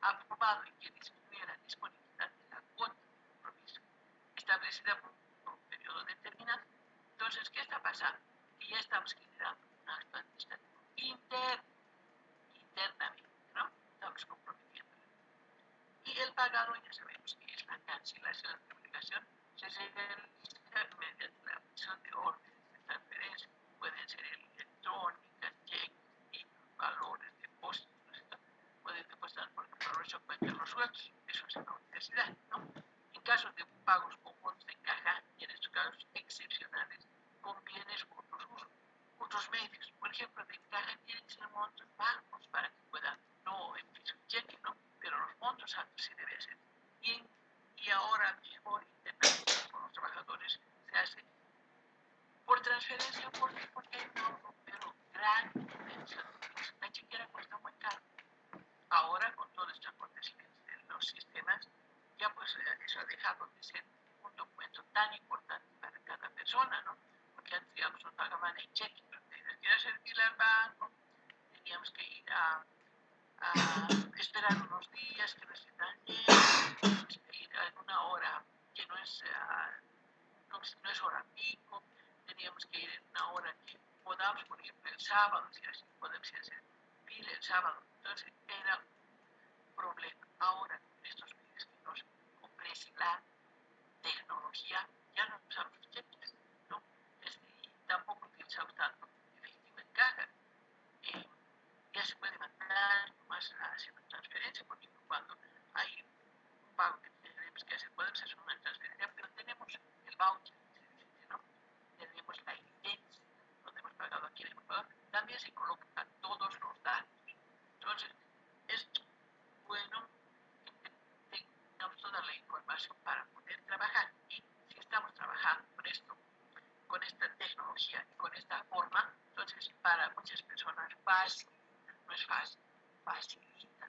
aprobado y que disminuye la disponibilidad de la cuota de compromiso establecida por un periodo determinado. Entonces, ¿qué está pasando? Que ya estamos generando un acto administrativo internamente, ¿no? Estamos comprometiendo. Y el pagado, ya sabemos que es la cancelación de obligación, se realiza mediante la emisión de órdenes de transferencia, pueden ser electrónicas, cheques, valores, depósitos, ¿no? Pueden depositar, por ejemplo, a nuestra cuenta los sueldos, eso es en la universidad, ¿no? En caso de pagos con fondos de caja, y en estos casos excepcionales, conviene otros medios. Por ejemplo, de caja tienen que ser montos bajos para que puedan no emitir su cheque, ¿no? Pero los montos altos se debe hacer. Y ahora mejor internamente con los trabajadores se hace por transferencia. ¿Por qué? Porque hay un ahorro, pero gran dimensión. La chequera cuesta muy caro. Ahora, con todo este acontecimiento de los sistemas, ya pues eso ha dejado de ser un documento tan importante para cada persona, ¿no? Porque antes, digamos, nos pagaban en cheque, pero teníamos que ir a hacer fila al banco, teníamos que ir a esperar unos días que nos están llenos, teníamos que ir a una hora que no es hora pico, teníamos que ir en una hora que podamos, por ejemplo, el sábado, si así podemos hacer fila el sábado. Entonces era un problema. Ahora, con estos medios que nos ofrece la tecnología, ya no usamos cheques, ¿no? Y tampoco utilizamos tanto efectivo en caja. Ya se puede mandar más hacia una transferencia, porque cuando hay un pago que tenemos que hacer, podemos hacer una transferencia, pero tenemos el voucher, se dice, ¿no? Tenemos la evidencia donde hemos pagado, aquí hemos pagado, también se colocan todos los datos. Entonces, es bueno que tengamos toda la información para poder trabajar. Y si estamos trabajando con esto, con esta tecnología y con esta forma, entonces para muchas personas facilita, no es fácil, facilita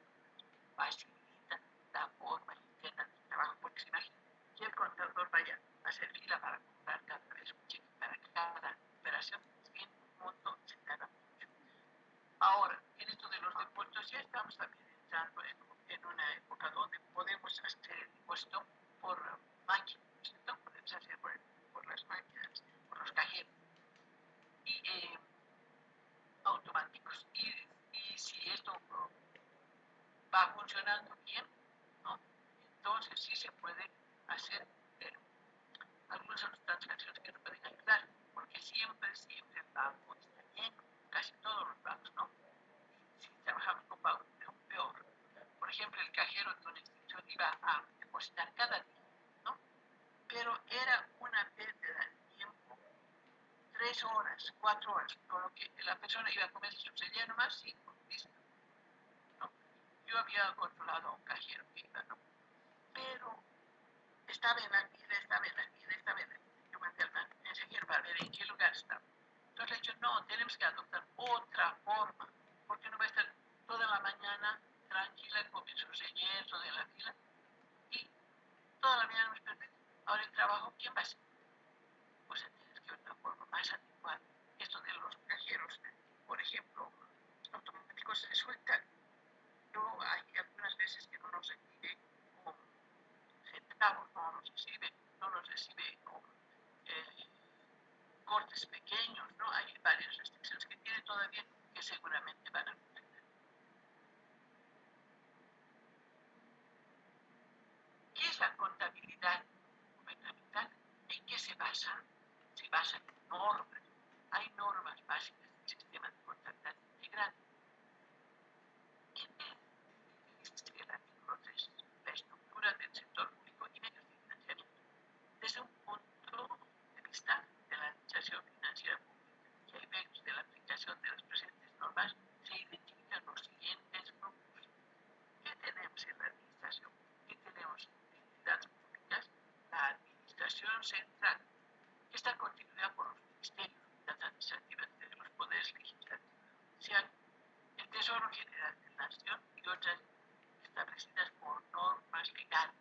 la forma interna del trabajo, porque se imagina que el contador vaya a hacer fila para comprar cada vez un cheque para cada operación, es bien un monto se gana mucho. Ahora, en esto de los depósitos ya estamos también entrando en una época donde podemos hacer el depósito por máquina, ¿no? Podemos hacer por las máquinas, por los cajeros y automáticos. Y si esto va funcionando bien, ¿no? Entonces sí se puede hacer algunas otras transacciones que nos pueden ayudar, porque siempre el banco está lleno, casi todos los bancos, ¿no? Y si trabajamos con bancos, peor. Por ejemplo, el cajero de una institución iba a depositar cada día, ¿no? Pero era una pérdida de tiempo, 3 horas, 4 horas, con lo que la persona iba a comer su cereal nomás, 5, listo, ¿no? Yo había controlado a un cajero que iba, ¿no? Pero estaba en la vida, estaba en la vida, estaba en la vida. Yo mandé al mensajero para ver en qué lugar estaba. Entonces le he dicho, no, tenemos que adoptar otra forma, porque no va a estar toda la mañana tranquila con sus señores de la fila y toda la mañana nos perdemos. Ahora el trabajo, ¿quién va a hacer? Pues tienes que ver una forma más adecuada. Esto de los cajeros, por ejemplo, automáticos, resulta, yo hay algunas veces que no nos recibe con centavos, no nos recibe con cortes pequeños, ¿no? Hay varias restricciones que tiene todavía que seguramente van a comprender. ¿Qué es la contabilidad gubernamental? ¿En qué se basa? Se basa en normas. Hay normas básicas del sistema de contabilidad integral. ¿Qué dice el artículo 3? La estructura del sector público y medios de financiamiento. Desde un punto de vista de la administración financiera pública y a efectos de la aplicación de las presentes normas, se identifican los siguientes grupos. ¿Qué tenemos en la administración? ¿Qué tenemos en entidades públicas? La administración central, que está constituida por los ministerios, unidades administrativas de los poderes legislativo y judicial, el Tesoro General de la Nación y otras establecidas por normas legales.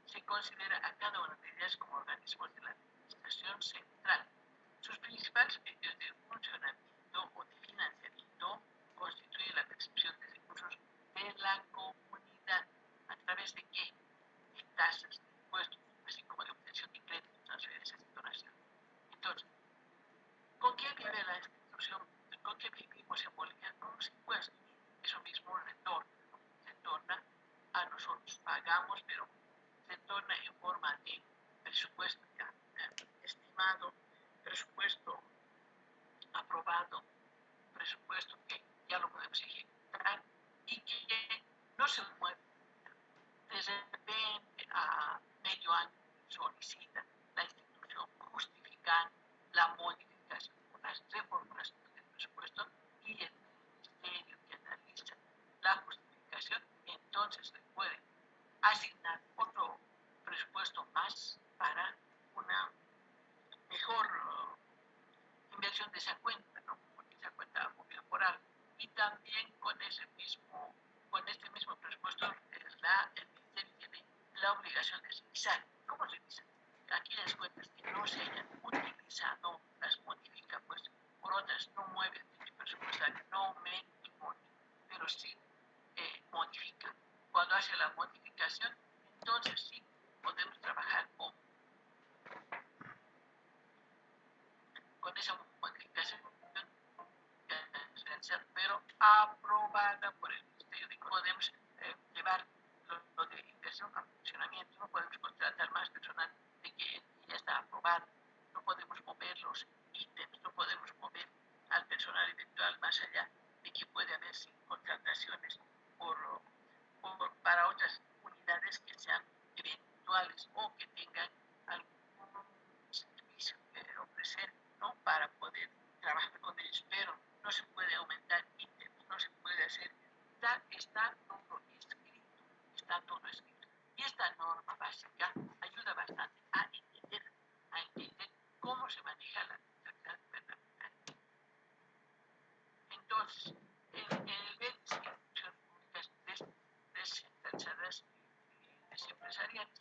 Se considera a cada una de ellas como organismos de la administración central. Sus principales medios de funcionamiento o de financiamiento constituyen la percepción de recursos de la comunidad. ¿A través de qué? De tasas, de impuestos, así como de obtención de créditos, transferencias y donaciones. Entonces, ¿con qué vive la institución? ¿Con qué vivimos en Bolivia? Con los impuestos. Eso mismo retorna, ¿no? Se torna a nosotros. Pagamos, pero se torna en forma de presupuesto ya estimado, presupuesto aprobado, presupuesto que ya lo podemos ejecutar y que no se mueve. De repente, a medio año solicita la institución justificar la modificación o las reformulaciones del presupuesto y el ministerio que analiza la justificación, entonces le puede asignar otro presupuesto más para una mejor inversión de esa cuenta, ¿no? Porque esa cuenta ha movido por algo. Y también con este mismo presupuesto, el ministerio tiene la obligación de revisar. ¿Cómo revisar? Aquellas cuentas que no se hayan utilizado, las modifica, pues por otras no mueve el techo presupuestario, no aumenta ni pone, pero sí modifica. Cuando hace la modificación, entonces sí podemos trabajar con esa modificación, pero aprobada por el Ministerio de Economía. Podemos llevar lo de inversión a funcionamiento, no podemos contratar más personal de que ya está aprobado, no podemos mover los ítems, no podemos mover al personal eventual más allá de que puede haber contrataciones para otras unidades que sean eventuales o que tengan algún servicio que ofrecer, ¿no? Para poder trabajar con ellos, pero no se puede aumentar ítems, no se puede hacer, está todo escrito, está todo escrito. Y esta norma básica ayuda bastante a entender cómo se maneja la responsabilidad gubernamental. Entonces, el ver instituciones públicas descentralizadas y desempresariales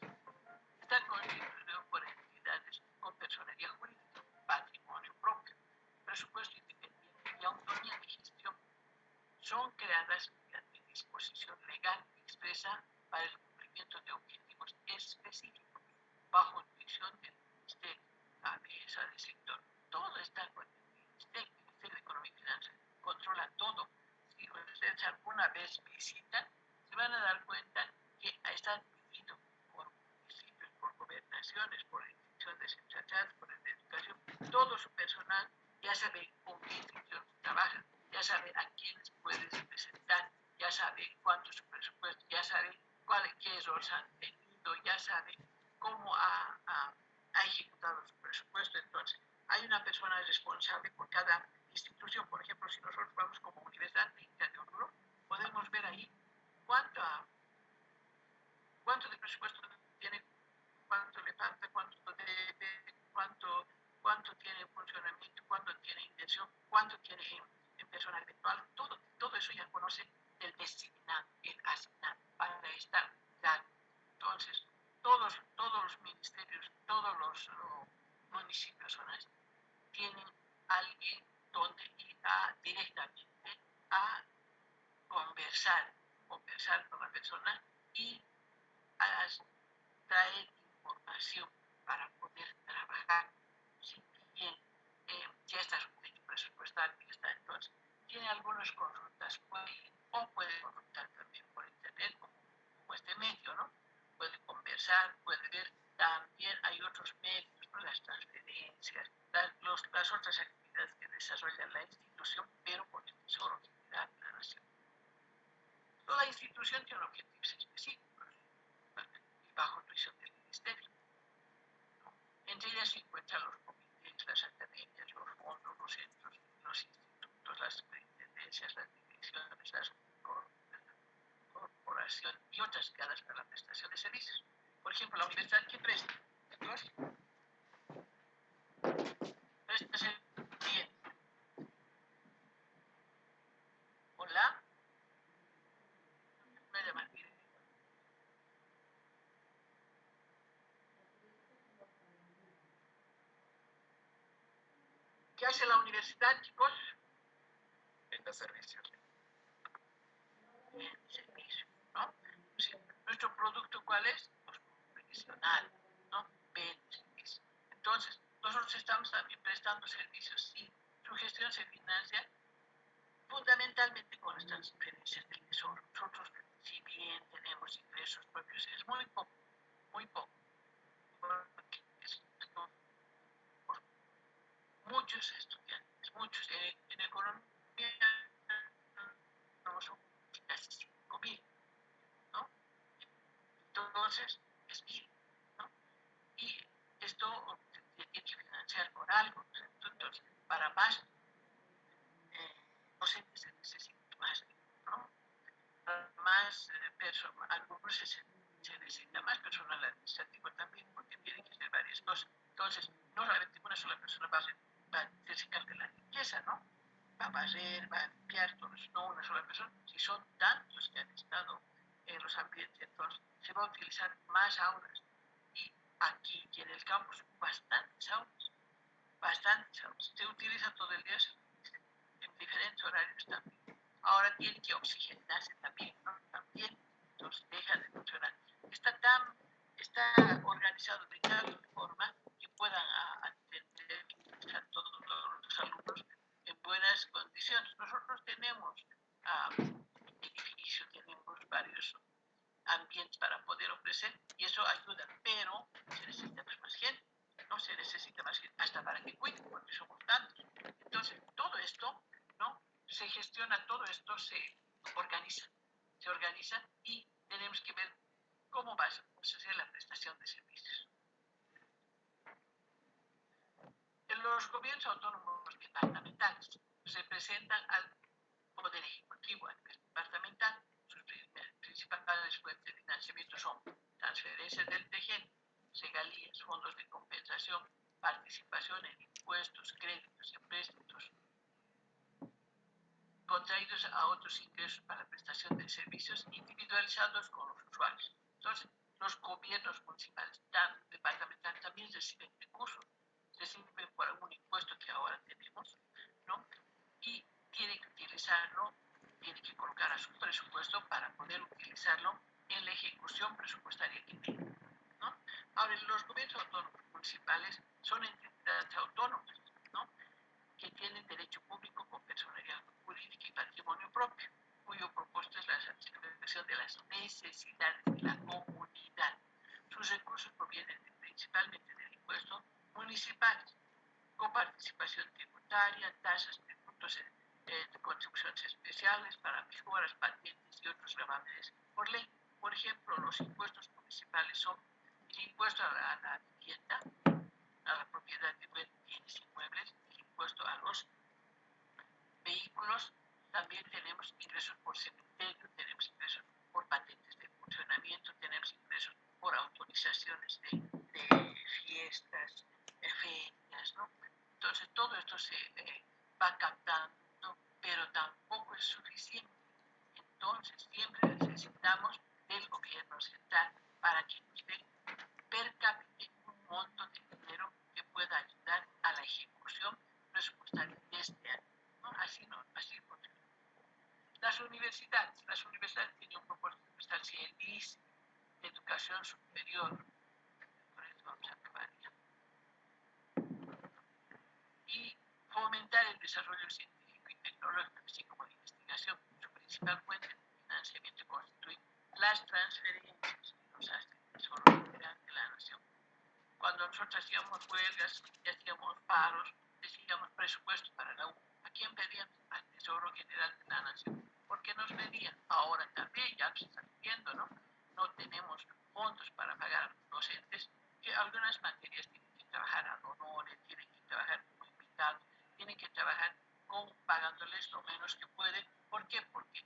está constituido por entidades con personería jurídica, patrimonio propio, presupuesto independiente y autonomía de gestión. Son creadas mediante disposición legal expresa para el cumplimiento de objetivos específicos bajo jurisdicción del Ministerio, cabeza del sector. Todo está con el Ministerio de Economía y Finanzas, controla todo. Si ustedes alguna vez visitan, se van a dar cuenta que están divididos por municipios, por gobernaciones, por instituciones descentralizadas, por el de educación. Todo su personal ya sabe con qué instituciones trabaja, ya sabe a quiénes puede presentar, ya sabe cuánto es su presupuesto, ya sabe qué errores han tenido, ya sabe cómo ha ejecutado su presupuesto. Entonces, hay una persona responsable por cada institución. Por ejemplo, si nosotros vamos como Universidad Técnica de Oruro, podemos ver ahí cuánto de presupuesto tiene, cuánto eso ya conoce el destinado, el asignado para esta unidad. Entonces, todos los ministerios, todos los municipios zonas tienen alguien donde ir directamente a conversar con la persona y a traer información para poder trabajar. Si bien ya está su techo presupuestario, entonces tiene algunas consultas, puede consultar también por internet, como este medio, ¿no? Puede conversar, puede ver. También hay otros medios, ¿no? Las transferencias, las otras actividades que desarrolla la institución, pero por el Tesoro General de la Nación. Toda institución tiene objetivos específicos y bajo presión del Ministerio. Entre ellas se encuentran los comités, las academias, los fondos, los centros, los institutos, las superintendencias, las direcciones, las corporaciones y otras guiadas para la prestación de servicios. Por ejemplo, la universidad, ¿qué presta? Presta servicios. Bien. Hola. Voy a llamar, mire. ¿Qué hace la universidad, chicos? Presta servicios. Bien, servicio, ¿no? Sí. ¿Nuestro producto cuál es? Pues profesional, ¿no? Bien, servicio. Entonces, nosotros estamos también prestando servicios, sí. Su gestión se financia fundamentalmente con las transferencias del Tesoro. Nosotros, si bien tenemos ingresos propios, es muy poco, muy poco. Porque muchos estudiantes, muchos en economía no son casi 5.000, ¿no? Entonces, es bien, ¿no? Y esto se tiene que financiar con algo, ¿no? Entonces, para más docentes se necesita más, ¿no? Para más personal, algunos se necesita más personal administrativo también, porque tienen que hacer varias cosas. Entonces, no solamente una sola persona va a hacerse cargo de la limpieza, ¿no? Va a barrer, va a limpiar, todo eso, no una sola persona. Si son tantos que han estado en los ambientes, entonces se va a utilizar más aulas. Y aquí y en el campus, bastantes aulas. Se utiliza todo el día, en diferentes horarios también. Ahora tiene que oxigenarse también, ¿no? También, entonces deja de funcionar. Está organizado de tal forma que puedan atender a todos los alumnos en buenas condiciones. Nosotros tenemos edificios, tenemos varios ambientes para poder ofrecer y eso ayuda, pero se necesita más gente, ¿no? Se necesita más gente, hasta para que cuiden, porque somos tantos. Entonces, todo esto, ¿no? Se gestiona, todo esto se organiza y tenemos que ver cómo va a hacer la prestación de servicios. En los gobiernos autónomos departamentales representan al Poder Ejecutivo a nivel departamental. Sus principales fuentes de financiamiento son transferencias del TGN, regalías, fondos de compensación, participación en impuestos, créditos, empréstitos, contraídos a otros ingresos para la prestación de servicios individualizados con los usuarios. Entonces, los gobiernos municipales, departamentales, también reciben recursos, reciben por algún impuesto que ahora tenemos, ¿no? Y tienen que utilizarlo, tienen que colocar a su presupuesto para poder utilizarlo en la ejecución presupuestaria que tienen, ¿no? Ahora, los gobiernos autónomos municipales son entidades autónomas, ¿no? Que tienen derecho público con personalidad jurídica y patrimonio propio, cuyo propósito es la satisfacción de las necesidades de la comunidad. Sus recursos provienen principalmente del impuesto municipal, con participación tributaria, tasas, tributos, contribuciones especiales para mejoras, patentes y otros gravámenes por ley. Por ejemplo, los impuestos municipales son el impuesto a la vivienda, a la propiedad de bienes inmuebles, el impuesto a los vehículos, también tenemos ingresos por cementerio, tenemos ingresos por patentes de funcionamiento, tenemos ingresos por autorizaciones de fiestas, ferias, ¿no? Entonces todo esto se va captando, pero tampoco es suficiente. necesitamos del gobierno central para que nos dé per cápita un monto de dinero que pueda ayudar a la ejecución presupuestaria de este año, ¿no? Así funciona. Las universidades tienen un propósito especial, si el IS de educación superior, por eso vamos a acabar ya, y fomentar el desarrollo científico y tecnológico, así como la investigación. Su principal fuente de financiamiento constituye las transferencias que nos hace el Tesoro General de la Nación. Cuando nosotros hacíamos huelgas y hacíamos paros, decíamos presupuesto para la U. ¿A quién pedían? Al Tesoro General de la Nación. Porque nos pedían. Ahora también ya se está pidiendo, ¿no? No tenemos fondos para pagar a los docentes, que algunas materias tienen que trabajar a honores, tienen que trabajar como invitados, tienen que trabajar pagándoles lo menos que pueden. ¿Por qué? Porque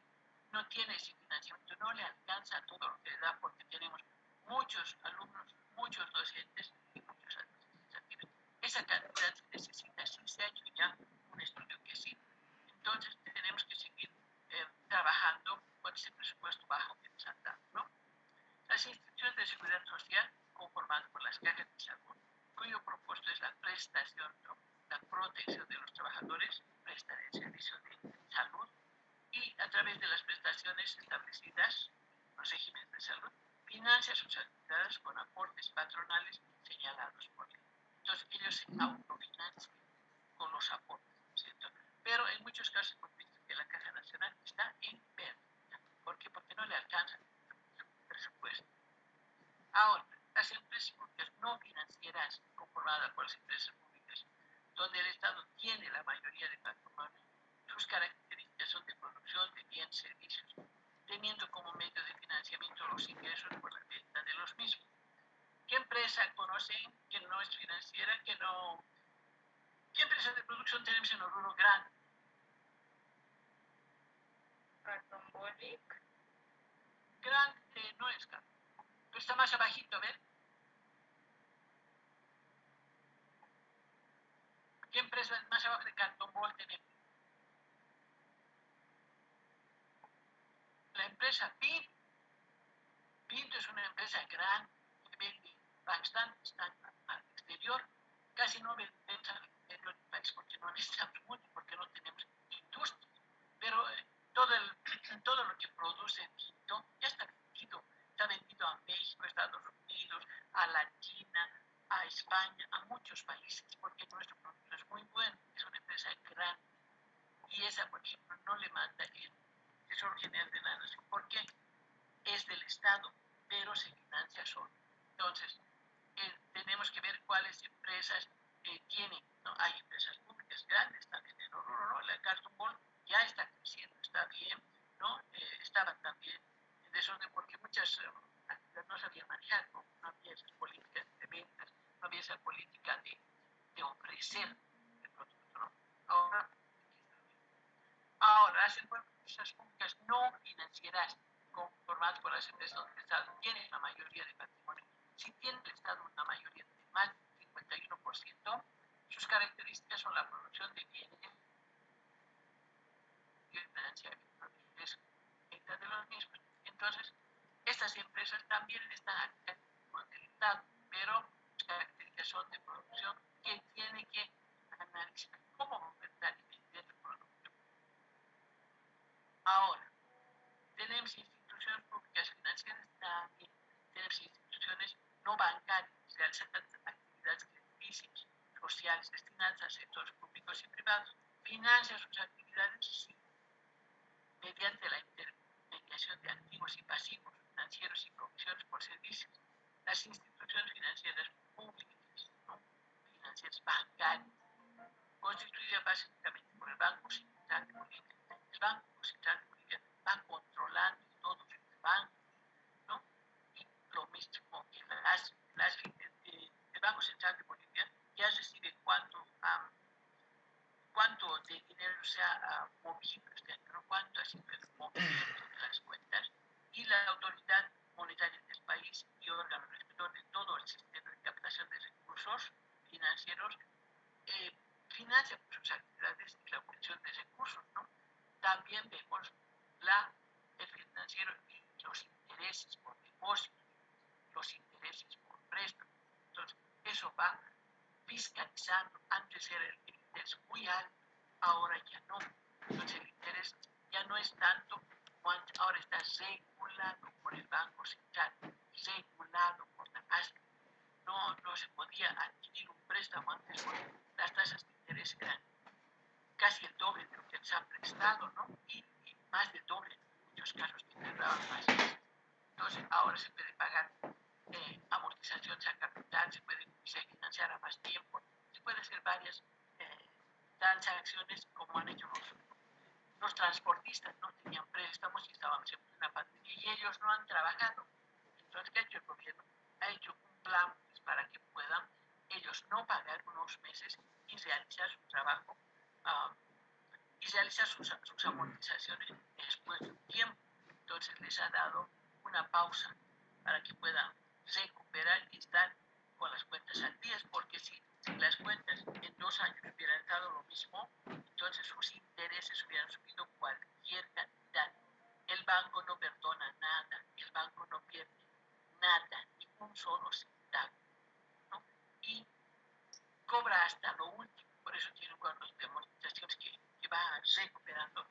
no tiene ese financiamiento, no le alcanza todo lo que le da, porque tenemos muchos alumnos, muchos docentes y muchos administrativos. Esa cantidad se necesita, sí se ha hecho ya un estudio que sí. Entonces tenemos que seguir trabajando con ese presupuesto bajo que nos han dado, ¿no? Las instituciones de seguridad social, conformadas por las cajas de salud, cuyo propósito es la prestación, ¿no? La protección de los trabajadores, prestan el servicio de salud y a través de las prestaciones establecidas, los regímenes de salud, financia sus actividades con aportes patronales señalados por ley. Entonces ellos se autofinancian con los aportes, ¿cierto? Pero en muchos casos hemos visto que la Caja Nacional está en pérdida. ¿Por qué? Porque no le alcanza el presupuesto. Ahora, las empresas públicas no financieras conformadas por las empresas públicas, donde el Estado tiene la mayoría de patrimonio, sus características son de producción de bienes y servicios, teniendo como medio de financiamiento los ingresos por la venta de los mismos. ¿Qué empresa conocen que no es financiera, que no? ¿Qué empresas de producción tenemos en Oruro grande? Cartón-Bolic. Grande no es grande, pero está más abajito, a ver. ¿Qué empresa más abajo de Cartón-Bol tenemos? La empresa Pinto. Pinto es una empresa grande que vende bastante al exterior, casi no vendemos al exterior del país porque no necesitamos mucho, porque no tenemos industria. Pero todo lo que produce Pinto ya está vendido a México, a Estados Unidos, a la China, a España, a muchos países, porque nuestro producto es muy bueno, es una empresa grande. Y esa, por ejemplo, no le manda el Tesoro General de la Nación. ¿Por qué? Es del Estado, pero se financia solo. Entonces, tenemos que ver cuáles empresas tienen, ¿no? Hay empresas públicas grandes también en Oruro, ¿no? La Cartón-Bol ya está creciendo, está bien, ¿no? Estaban también en desorden porque muchas actividades no sabían manejar, ¿no? No había esas políticas de ventas, no había esa política de ofrecer el producto, ¿no? Ahora, las empresas públicas no financieras conformadas por las empresas donde el Estado tiene la mayoría de patrimonio. Si tiene el Estado una mayoría de más del 51%, sus características son la producción de bienes y el financiamiento de ingresos de los mismos. Entonces, estas empresas también están acá con el Estado, pero sus características son de producción que tiene que analizar cómo aumentar y vender el producto. Ahora, tenemos instituciones públicas financieras también, tenemos instituciones no bancarias, realizan actividades crediticias, sociales, destinadas a sectores públicos y privados. Financian sus actividades, sí, mediante la intermediación de activos y pasivos financieros y provisiones por servicios. Las instituciones financieras públicas, ¿no? Financieras bancarias, constituidas básicamente por el Banco Central de Bolivia. El Banco Central de Bolivia va controlando todos los bancos, ¿no? Y lo mismo que el Banco Central de Bolivia ya recibe cuánto de dinero se ha movido este año, ¿no? Cuánto ha sido el movimiento de las cuentas, y la autoridad monetaria del país y órgano rector de todo el sistema de captación de recursos financieros financia sus actividades y la obtención de recursos, ¿no? También vemos el financiero y los intereses por negocio, los intereses por préstamo. Entonces, eso va fiscalizando. Antes era el interés muy alto, ahora ya no. Entonces, el interés ya no es tanto como antes, ahora está regulado por el Banco Central, regulado por la ASB. No se podía adquirir un préstamo antes porque las tasas de interés eran casi el doble de lo que se ha prestado, ¿no? Y más del doble en muchos casos que tardaban más. Entonces, ahora se puede pagar amortizaciones a capital, se puede financiar a más tiempo, se puede hacer varias transacciones como han hecho los transportistas, ¿no? Tenían préstamos y estábamos en una pandemia y ellos no han trabajado. Entonces, ¿qué ha hecho el gobierno? Ha hecho un plan pues, para que puedan ellos no pagar unos meses y realizar su trabajo y realizar sus amortizaciones después de un tiempo. Entonces les ha dado una pausa para que puedan recuperar y estar con las cuentas al día, porque si las cuentas en 2 años hubieran estado lo mismo, entonces sus intereses hubieran subido cualquier cantidad. El banco no perdona nada, el banco no pierde nada, ni un solo centavo, ¿no? Y cobra hasta lo último, por eso tiene unas demostraciones que va recuperando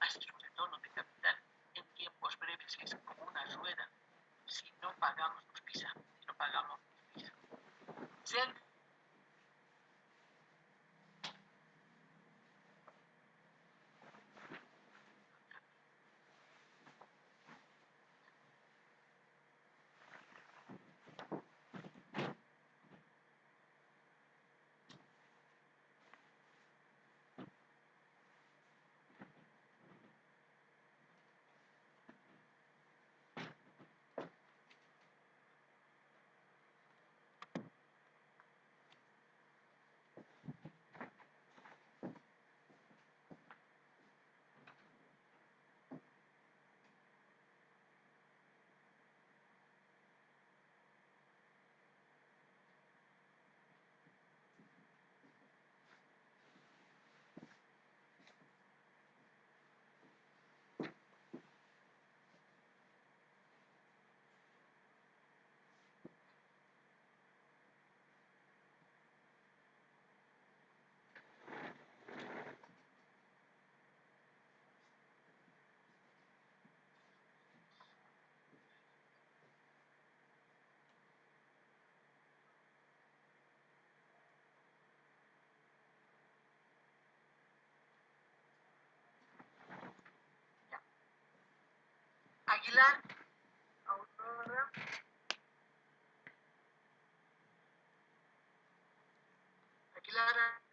hace su retorno de capital en tiempos breves, que es como una rueda. Si no pagamos, nos pisa, si no pagamos, nos pisa. Aguilar, Aurora, Aguilar.